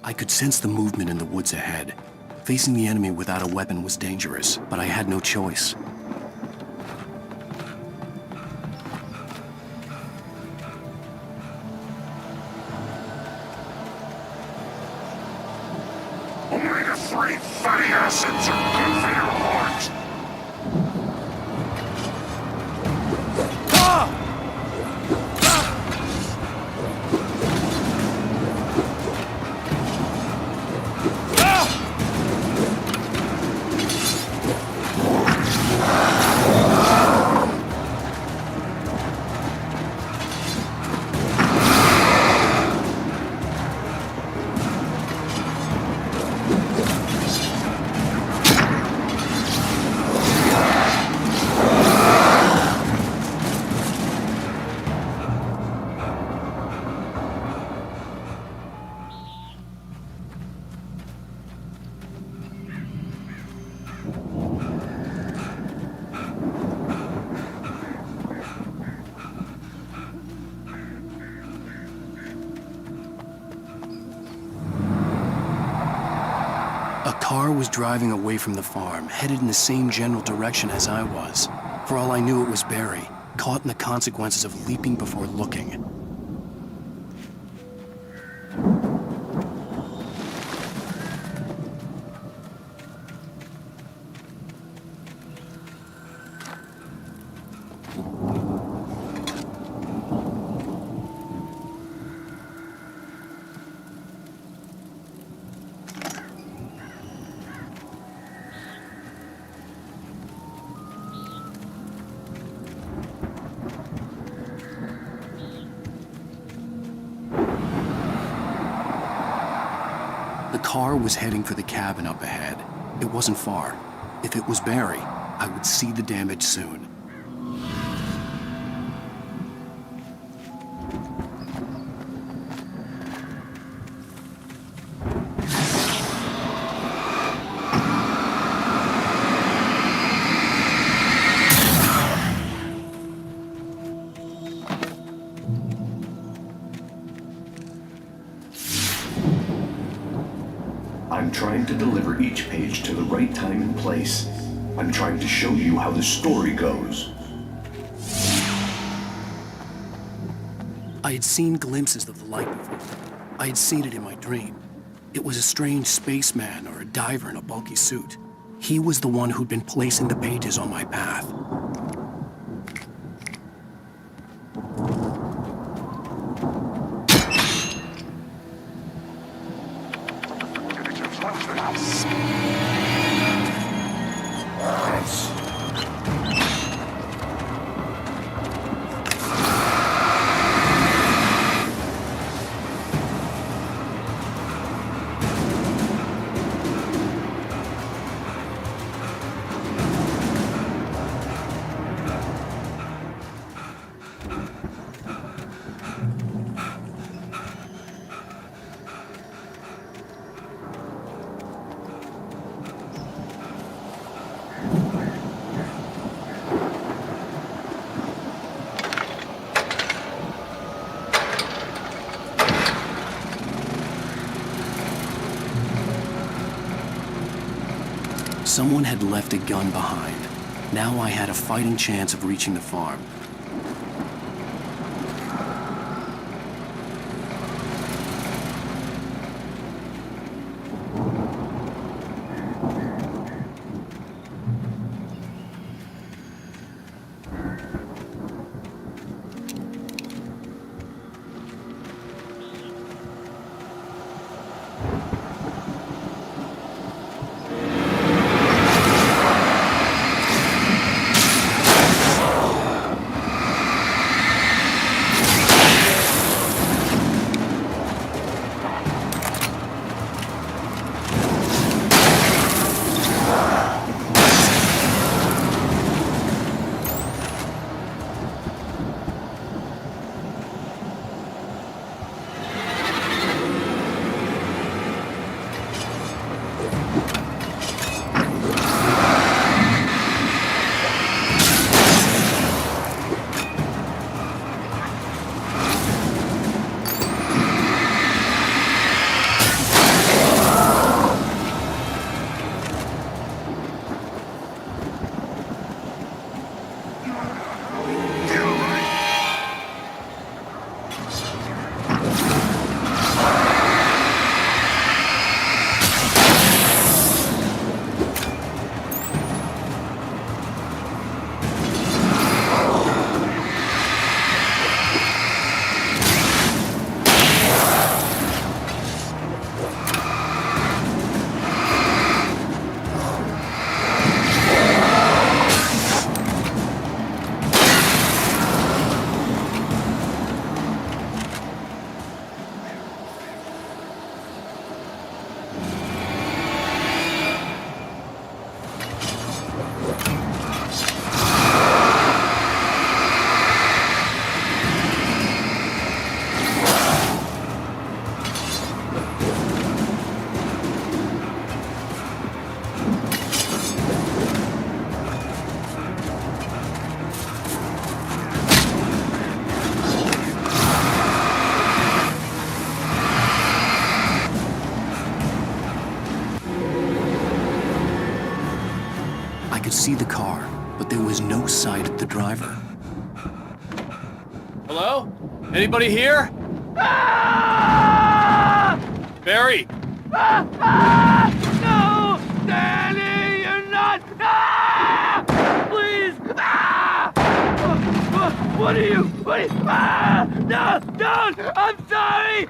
I could sense the movement in the woods ahead. Facing the enemy without a weapon was dangerous, but I had no choice. Omega-3 fatty acids are good for your heart. A car was driving away from the farm, headed in the same general direction as I was. For all I knew, it was Barry, caught in the consequences of leaping before looking. The car was heading for the cabin up ahead. It wasn't far. If it was Barry, I would see the damage soon. I'm trying to deliver each page to the right time and place. I'm trying to show you how the story goes. I had seen glimpses of the light before. I had seen it in my dream. It was a strange spaceman or a diver in a bulky suit. He was the one who'd been placing the pages on my path. Someone had left a gun behind. Now I had a fighting chance of reaching the farm. I could see the car, but there was no sight of the driver. Hello? Anybody here? Barry! No! Danny, you're not! Please! What are you? No! Don't! I'm sorry!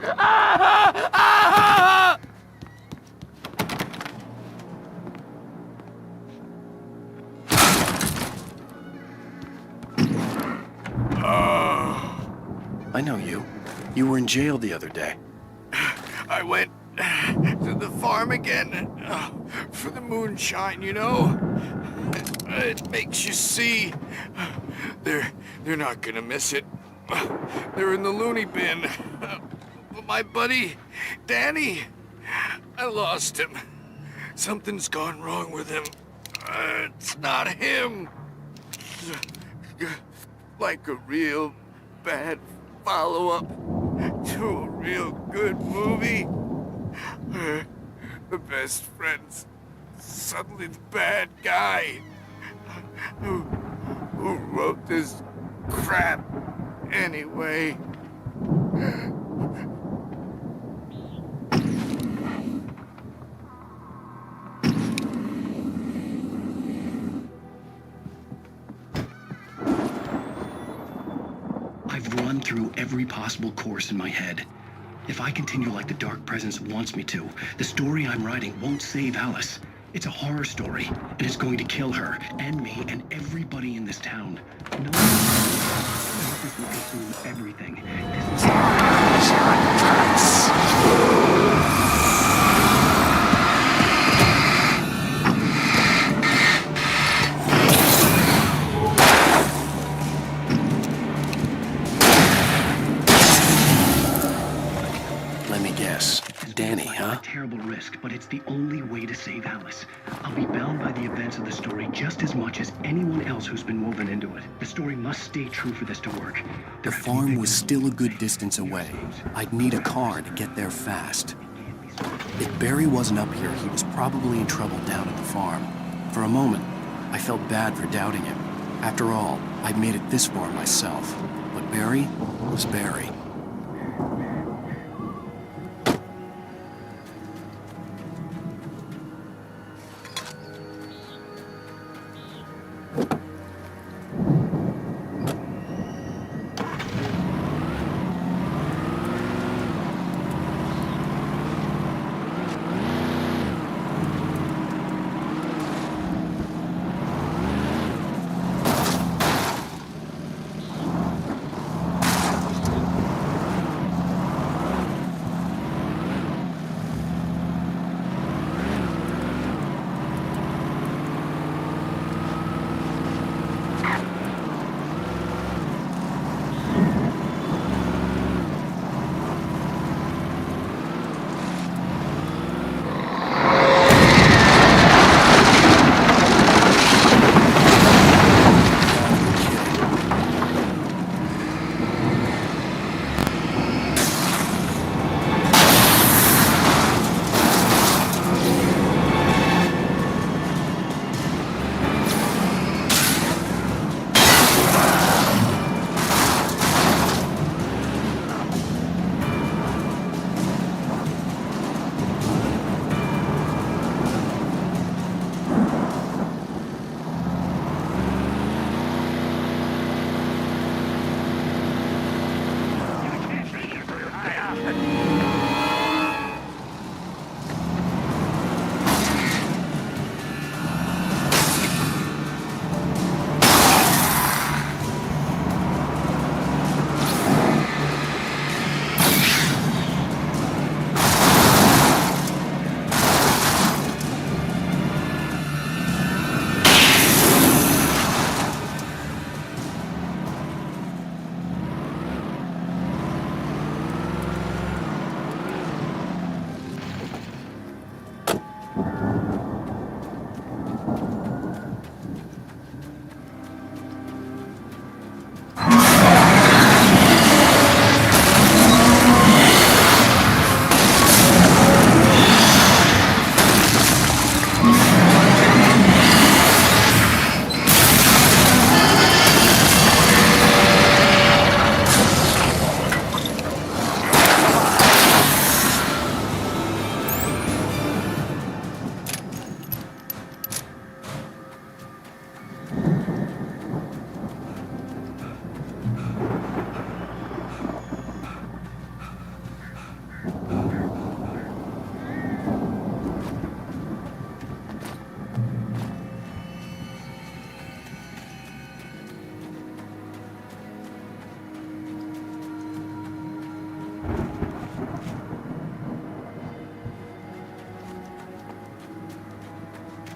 I know you. You were in jail the other day. I went to the farm again for the moonshine, you know? It makes you see. They're not gonna miss it. They're in the loony bin. But my buddy, Danny, I lost him. Something's gone wrong with him. It's not him. Like a real bad follow-up to a real good movie. The best friend's suddenly the bad guy. Who wrote this crap anyway? I've run through every possible course in my head. If I continue like the Dark Presence wants me to, the story I'm writing won't save Alice. It's a horror story, and it's going to kill her, and me, and everybody in this town. No this will consume everything. Let me guess. Danny, huh? A terrible risk, but it's the only way to save Alice. I'll be bound by the events of the story just as much as anyone else who's been woven into it. The story must stay true for this to work. The farm was still a good distance away. I'd need a car to get there fast. If Barry wasn't up here, he was probably in trouble down at the farm. For a moment, I felt bad for doubting him. After all, I'd made it this far myself. But Barry was Barry.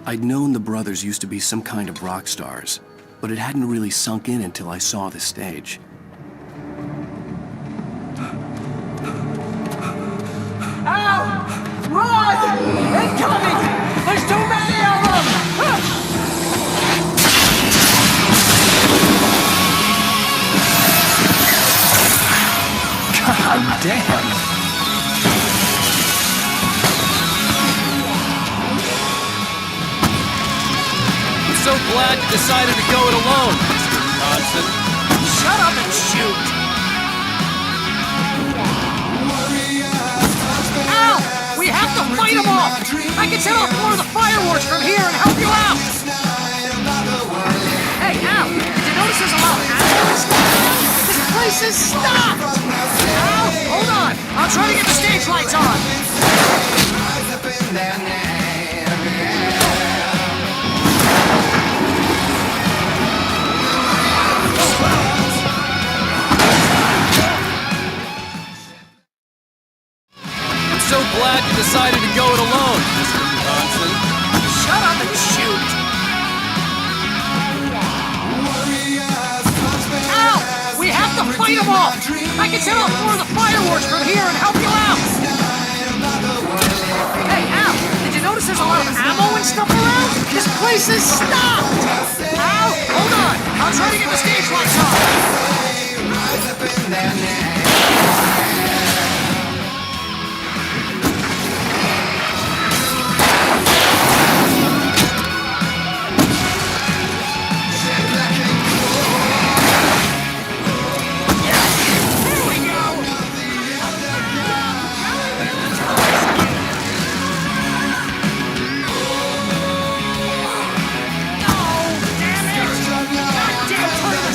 I'd known the brothers used to be some kind of rock stars, but it hadn't really sunk in until I saw the stage. Ow! Run! Incoming! There's too many of them! God damn! I'm so glad you decided to go it alone, Mr. Johnson. Shut up and shoot! Ow! We have to fight them off! I can set off more of the fireworks from here and help you out! Hey, Al! Did you notice there's a lot of ammo and stuff around? This place is stopped! Al, hold on! I'll try to get the stage lights on! I'm so glad you decided to go it alone, Mr. Johnson. Shut up and shoot! Ow! We have to fight them off! I can set off more of the fireworks from here and help you out! Hey, Al! Did you notice there's a lot of ammo and stuff around? This place is stopped! Al, hold on! I'll try to get the stage lights on!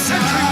Century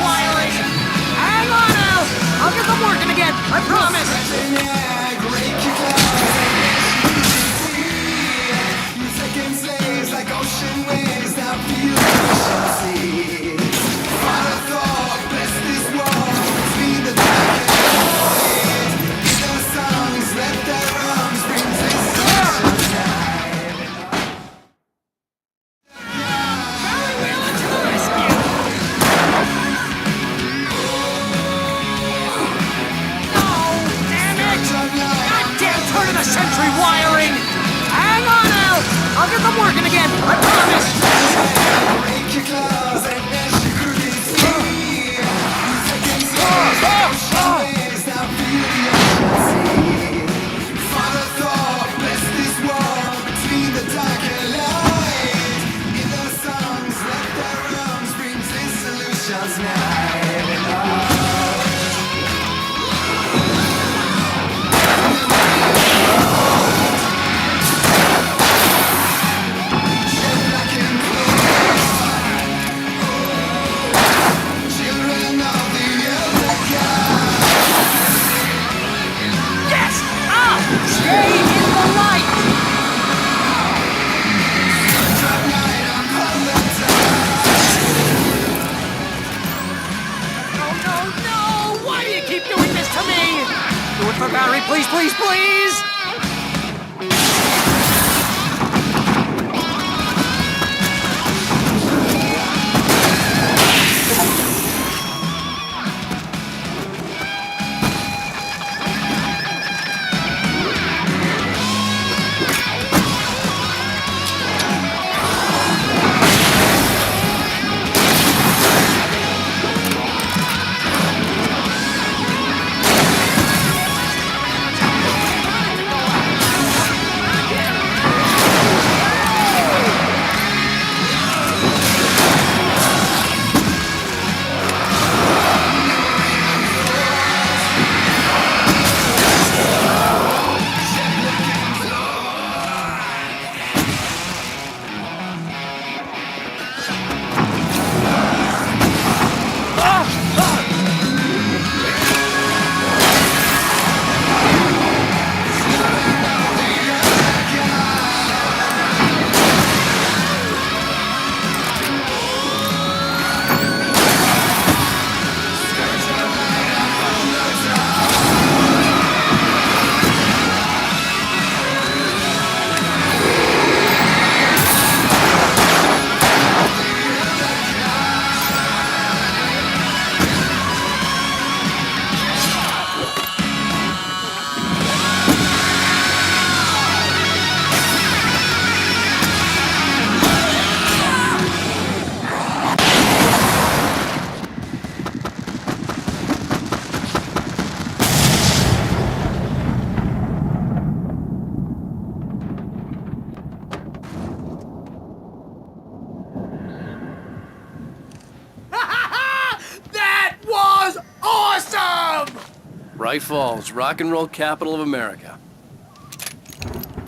Bright Falls, rock and roll capital of America.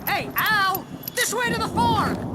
Hey, Al! This way to the farm!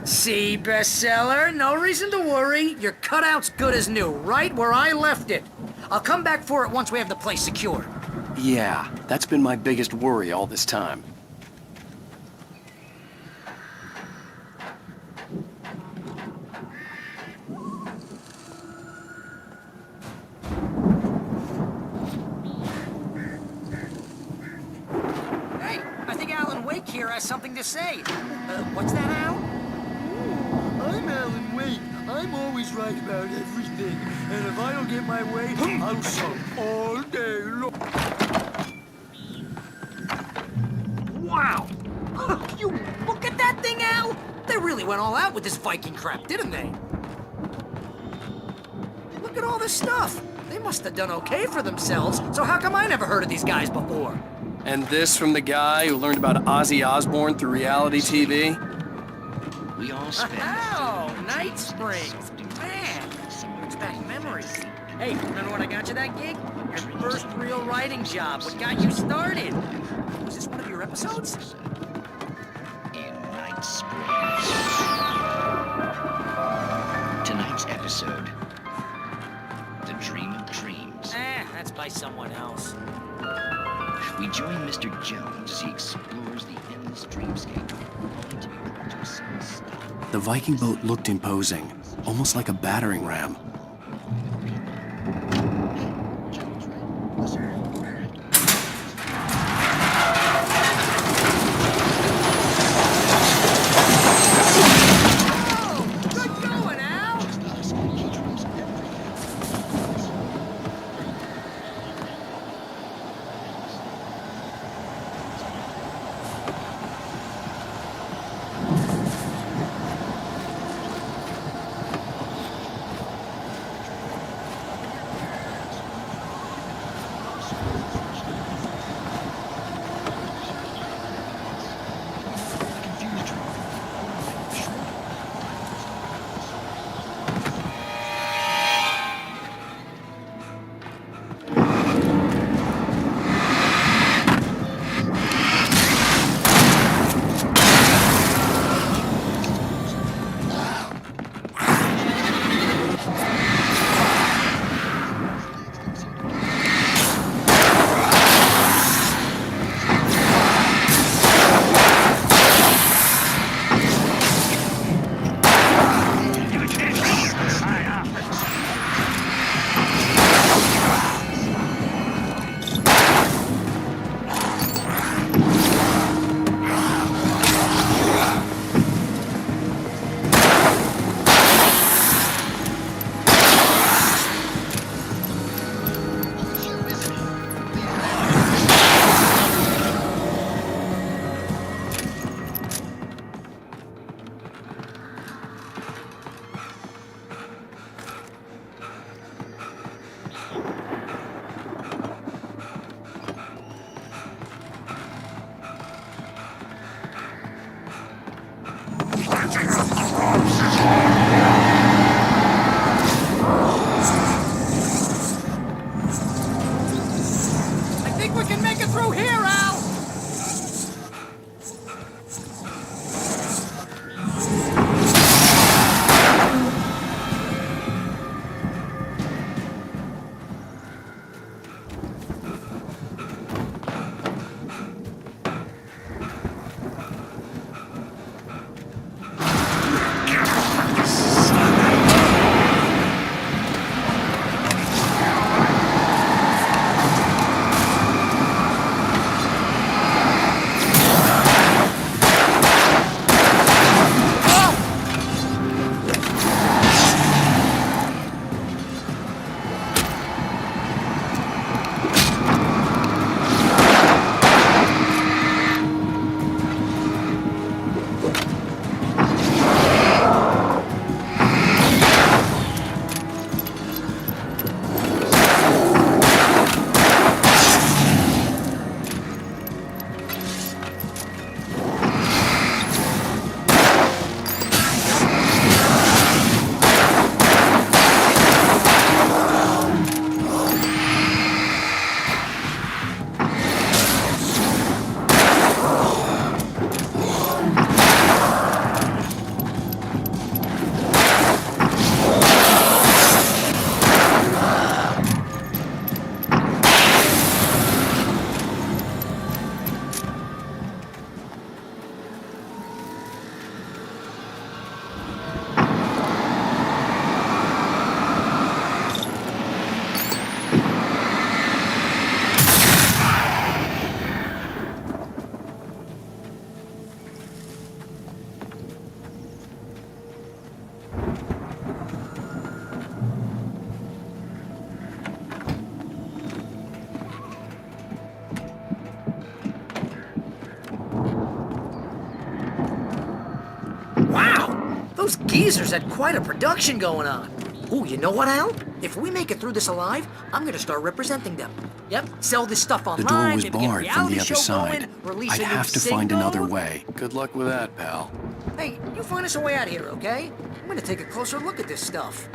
See, bestseller? No reason to worry. Your cutout's good as new, right where I left it. I'll come back for it once we have the place secured. Yeah, that's been my biggest worry all this time. Hey, I think Alan Wake here has something to say. What's that, Al? I'm Alan Wake. I'm always right about everything. And if I don't get my way, I'll suck all day long. Wow! You look at that thing, Al! They really went all out with this Viking crap, didn't they? Look at all this stuff. They must have done okay for themselves, so how come I never heard of these guys before? And this from the guy who learned about Ozzy Osbourne through reality TV? We all spend. Oh, Night Springs. Man, brings back memories. Hey, remember when I got you that gig? Your first real writing job. What got you started? Was this one of your episodes? In Night Springs. Tonight's episode: The Dream of Dreams. That's by someone else. We join Mr. Jones as he explores the endless dreamscape, only to be brought to a sudden stop. The Viking boat looked imposing, almost like a battering ram. Those geezers had quite a production going on. Ooh, you know what, Al? If we make it through this alive, I'm gonna start representing them. Yep, sell this stuff online. The door was maybe get a barred from reality the other show side. Going, release I'd a new have to find another single. way. Good luck with that, pal. Hey, you find us a way out of here, okay? I'm gonna take a closer look at this stuff.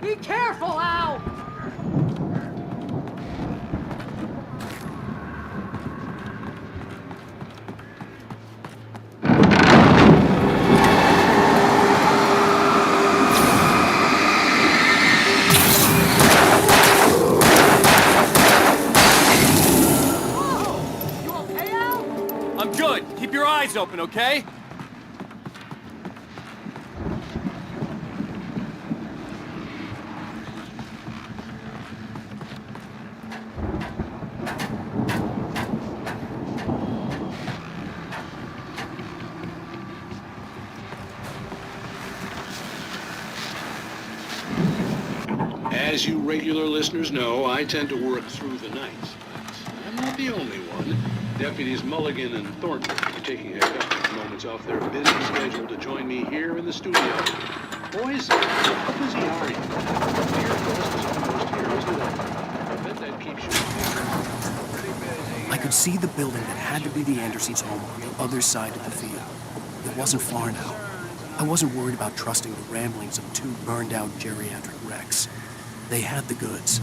Be careful, Al! I'm good. Keep your eyes open, okay? As you regular listeners know, I tend to work through the night, but I'm not the only one. Deputies Mulligan and Thornton are taking a couple of moments off their busy schedule to join me here in the studio. Boys, how busy are you? Your ghost is almost here, isn't it? I bet that keeps you pretty busy. I could see the building that had to be the Andersons' home on the other side of the field. It wasn't far now. I wasn't worried about trusting the ramblings of two burned-out geriatric wrecks. They had the goods.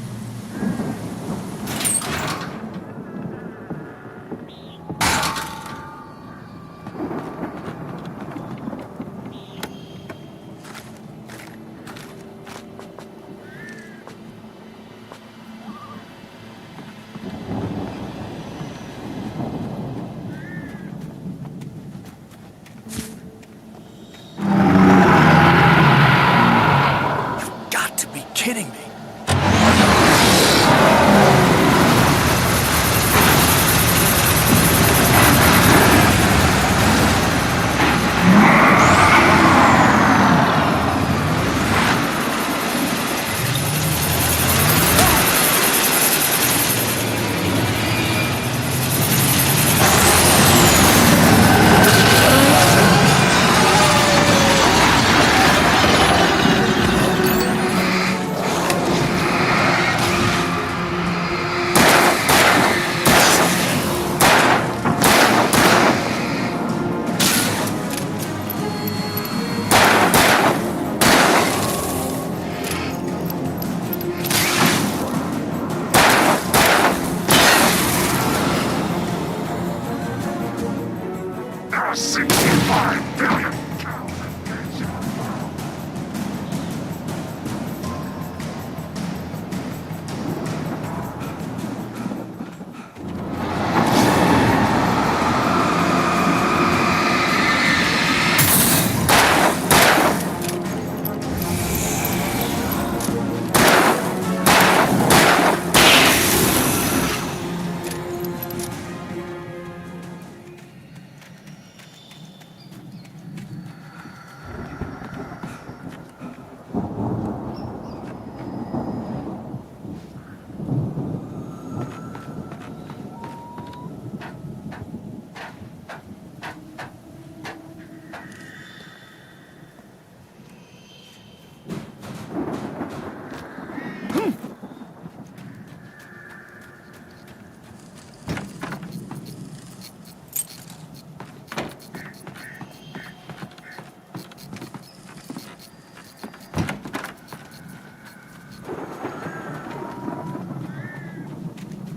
You've got to be kidding me.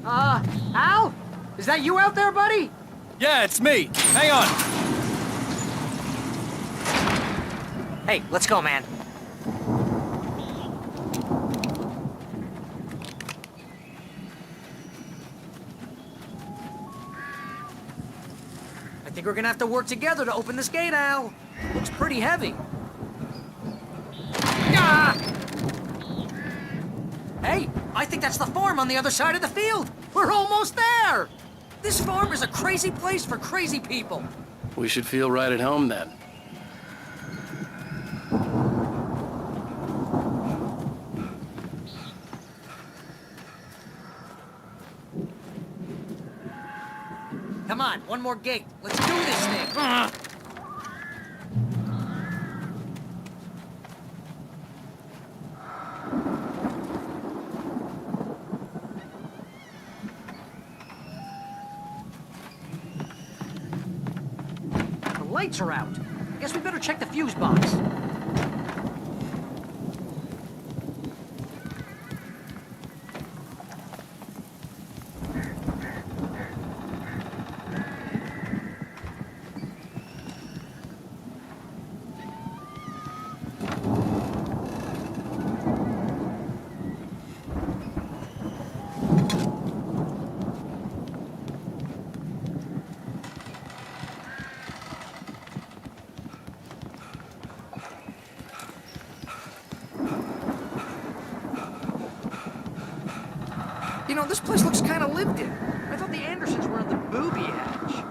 Al? Is that you out there, buddy? Yeah, it's me. Hang on. Hey, let's go, man. I think we're gonna have to work together to open this gate, Al. Looks pretty heavy. Ah! Hey, I think that's the farm on the other side of the field. We're almost there. This farm is a crazy place for crazy people. We should feel right at home then. Come on, one more gate. Let's do this thing. The lights are out. I guess we better check the fuse box. You know, this place looks kind of lived in. I thought the Andersons were on the booby edge.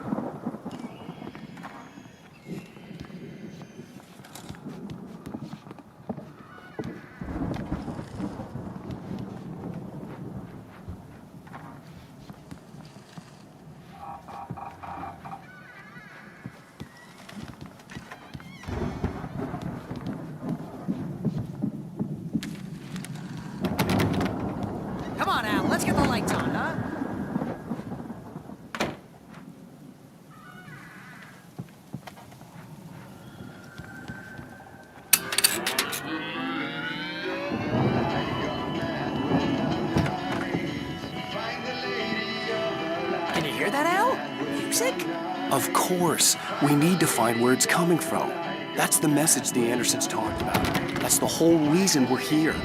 Come on, Al, let's get the lights on, huh? Can you hear that, Al? Music? Of course. We need to find where it's coming from. That's the message the Andersons talked about. That's the whole reason we're here.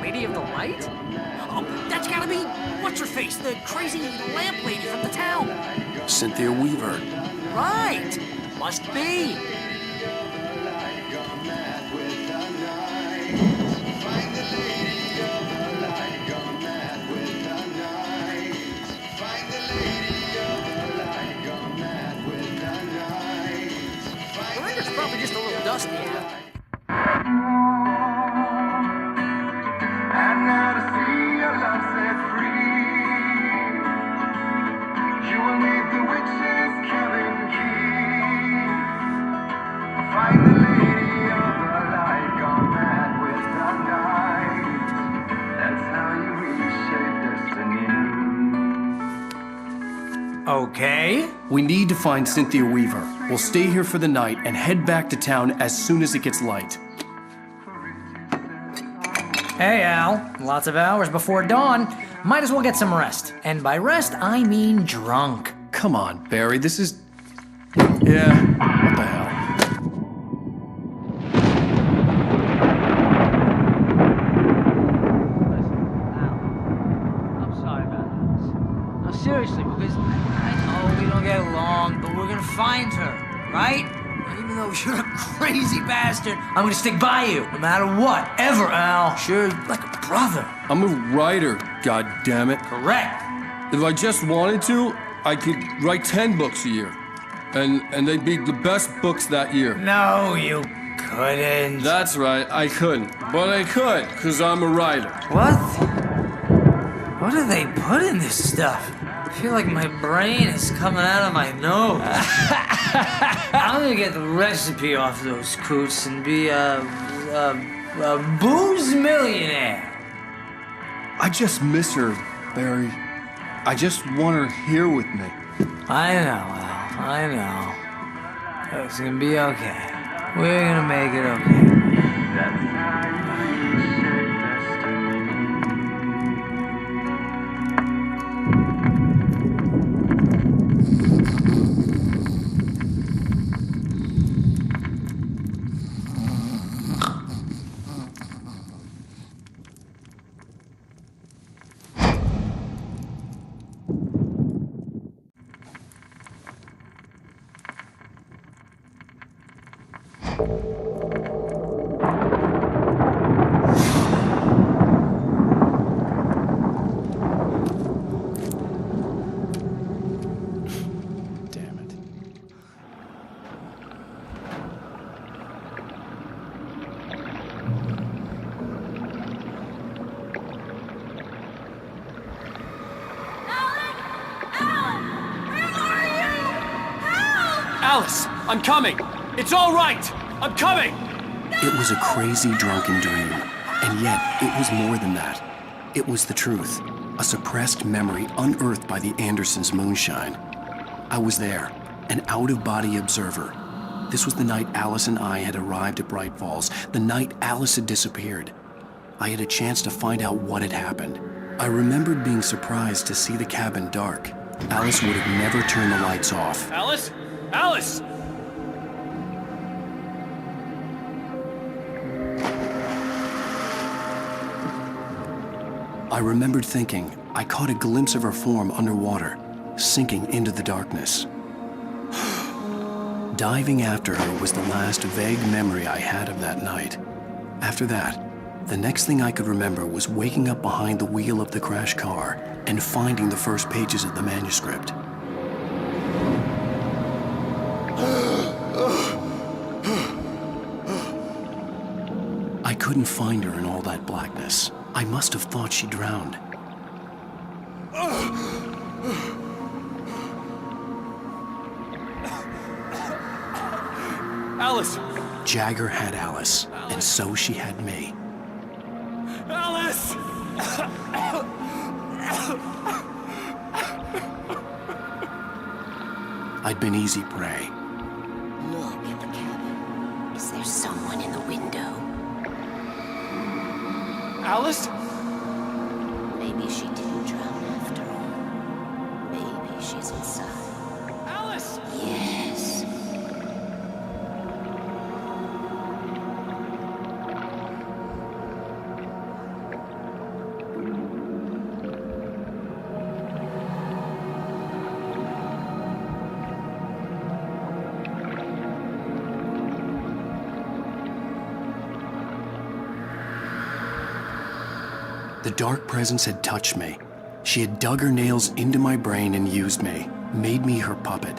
Lady of the Light? Oh, that's gotta be what's-her-face, the crazy lamp lady from the town. Cynthia Weaver. Right. Must be. The record's probably just a little dusty, Al. And now to see your love set free, you will need the witch's cabin key. Find the lady of the light, gone mad with the night. That's how you reshape destiny. Okay. We need to find Cynthia Weaver. We'll stay here for the night and head back to town as soon as it gets light. Hey, Al. Lots of hours before dawn. Might as well get some rest. And by rest, I mean drunk. Come on, Barry, this is... Yeah, what the hell? I'm sorry about this. No, seriously, because I know we don't get along, but we're gonna find her, right? Even though you're a crazy bastard, I'm gonna stick by you, no matter what, ever, Al. Sure, like a brother. I'm a writer, goddammit. Correct. If I just wanted to, I could write 10 books a year. And they'd be the best books that year. No, you couldn't. That's right, I couldn't. But I could, because I'm a writer. What? What do they put in this stuff? I feel like my brain is coming out of my nose. I'm gonna get the recipe off those coots and be a booze millionaire. I just miss her, Barry. I just want her here with me. I know, Al. I know. It's gonna be okay. We're gonna make it okay. That's how you reshape destiny. Alice, I'm coming! It's all right! I'm coming! It was a crazy, drunken dream, and yet it was more than that. It was the truth, a suppressed memory unearthed by the Andersons' moonshine. I was there, an out-of-body observer. This was the night Alice and I had arrived at Bright Falls, the night Alice had disappeared. I had a chance to find out what had happened. I remembered being surprised to see the cabin dark. Alice would have never turned the lights off. Alice? Alice! I remembered thinking I caught a glimpse of her form underwater, sinking into the darkness. Diving after her was the last vague memory I had of that night. After that, the next thing I could remember was waking up behind the wheel of the crashed car and finding the first pages of the manuscript. I couldn't find her in all that blackness. I must have thought she drowned. Alice! Jagger had Alice, and so she had me. Alice! I'd been easy prey. Look at the cabin. Is there someone in the window? Alice? Maybe she didn't drown after all. Maybe she's inside. Alice! Yes. The dark presence had touched me. She had dug her nails into my brain and used me, made me her puppet.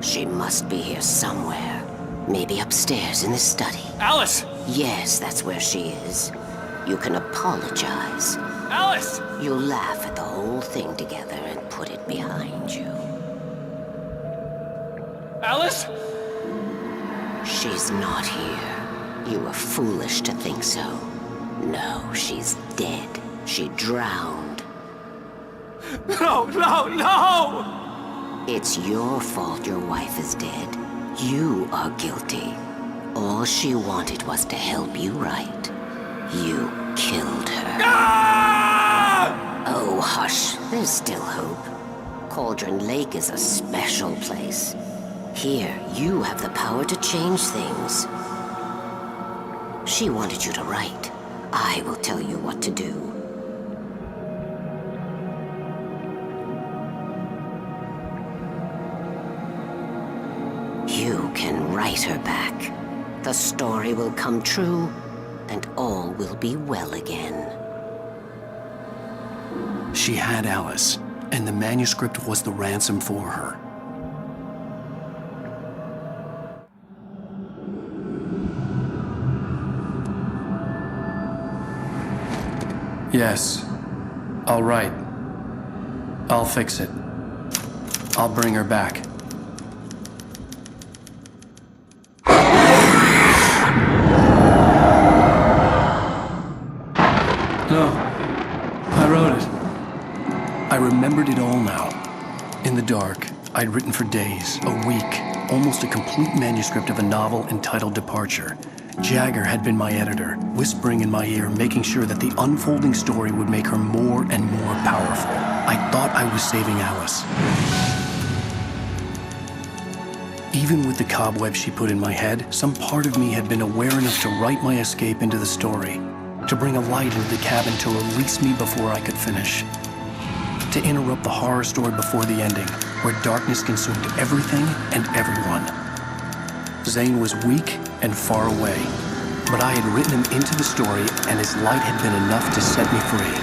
She must be here somewhere. Maybe upstairs in the study. Alice! Yes, that's where she is. You can apologize. Alice! You'll laugh at the whole thing together and put it behind you. Alice? She's not here. You were foolish to think so. No, she's dead. She drowned. No, no, no! It's your fault your wife is dead. You are guilty. All she wanted was to help you right. You killed her. Ah! Oh, hush. There's still hope. Cauldron Lake is a special place. Here, you have the power to change things. She wanted you to write. I will tell you what to do. You can write her back. The story will come true, and all will be well again. She had Alice, and the manuscript was the ransom for her. Yes, I'll write. I'll fix it. I'll bring her back. No, I wrote it. I remembered it all now. In the dark, I'd written for days, a week, almost a complete manuscript of a novel entitled Departure. Jagger had been my editor, whispering in my ear, making sure that the unfolding story would make her more and more powerful. I thought I was saving Alice. Even with the cobwebs she put in my head, some part of me had been aware enough to write my escape into the story, to bring a light into the cabin to release me before I could finish, to interrupt the horror story before the ending, where darkness consumed everything and everyone. Zane was weak and far away, but I had written him into the story, and his light had been enough to set me free.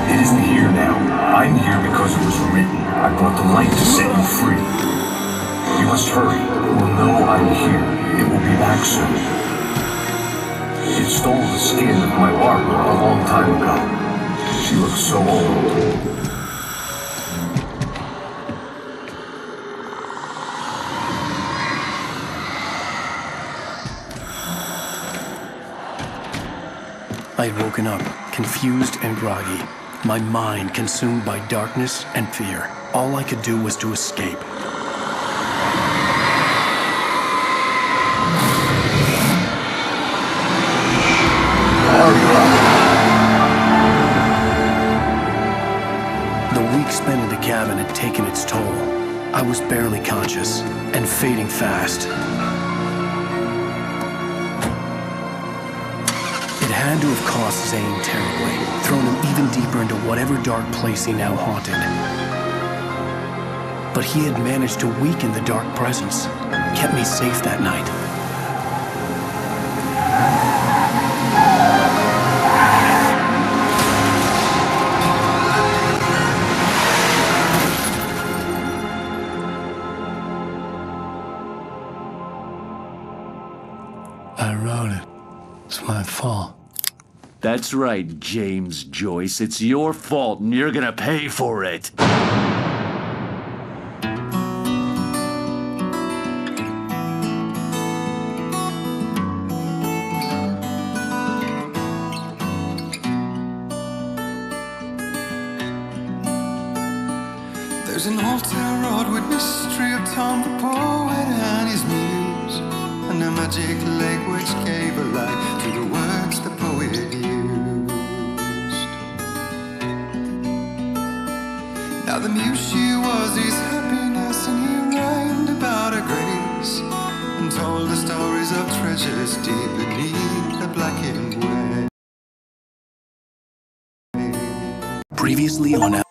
It isn't here now. I'm here because it was written. I brought the light to set you free. You must hurry. It will know I'm here. It will be back soon. It stole the skin of my Barbara a long time ago. She looks so old. I had woken up, confused and groggy, my mind consumed by darkness and fear. All I could do was to escape. The week spent in the cabin had taken its toll. I was barely conscious and fading fast. It had to have cost Zane terribly, thrown him even deeper into whatever dark place he now haunted. But he had managed to weaken the dark presence, kept me safe that night. I wrote it. It's my fault. That's right, James Joyce. It's your fault, and you're gonna pay for it. There's an old town road with mystery of Tom the poet and his muse, and a magic lake which gave a light to the words the poet used. Now the muse she was his happiness, and he rhymed about her grace, and told the stories of treasures deep beneath the blackened way. Previously on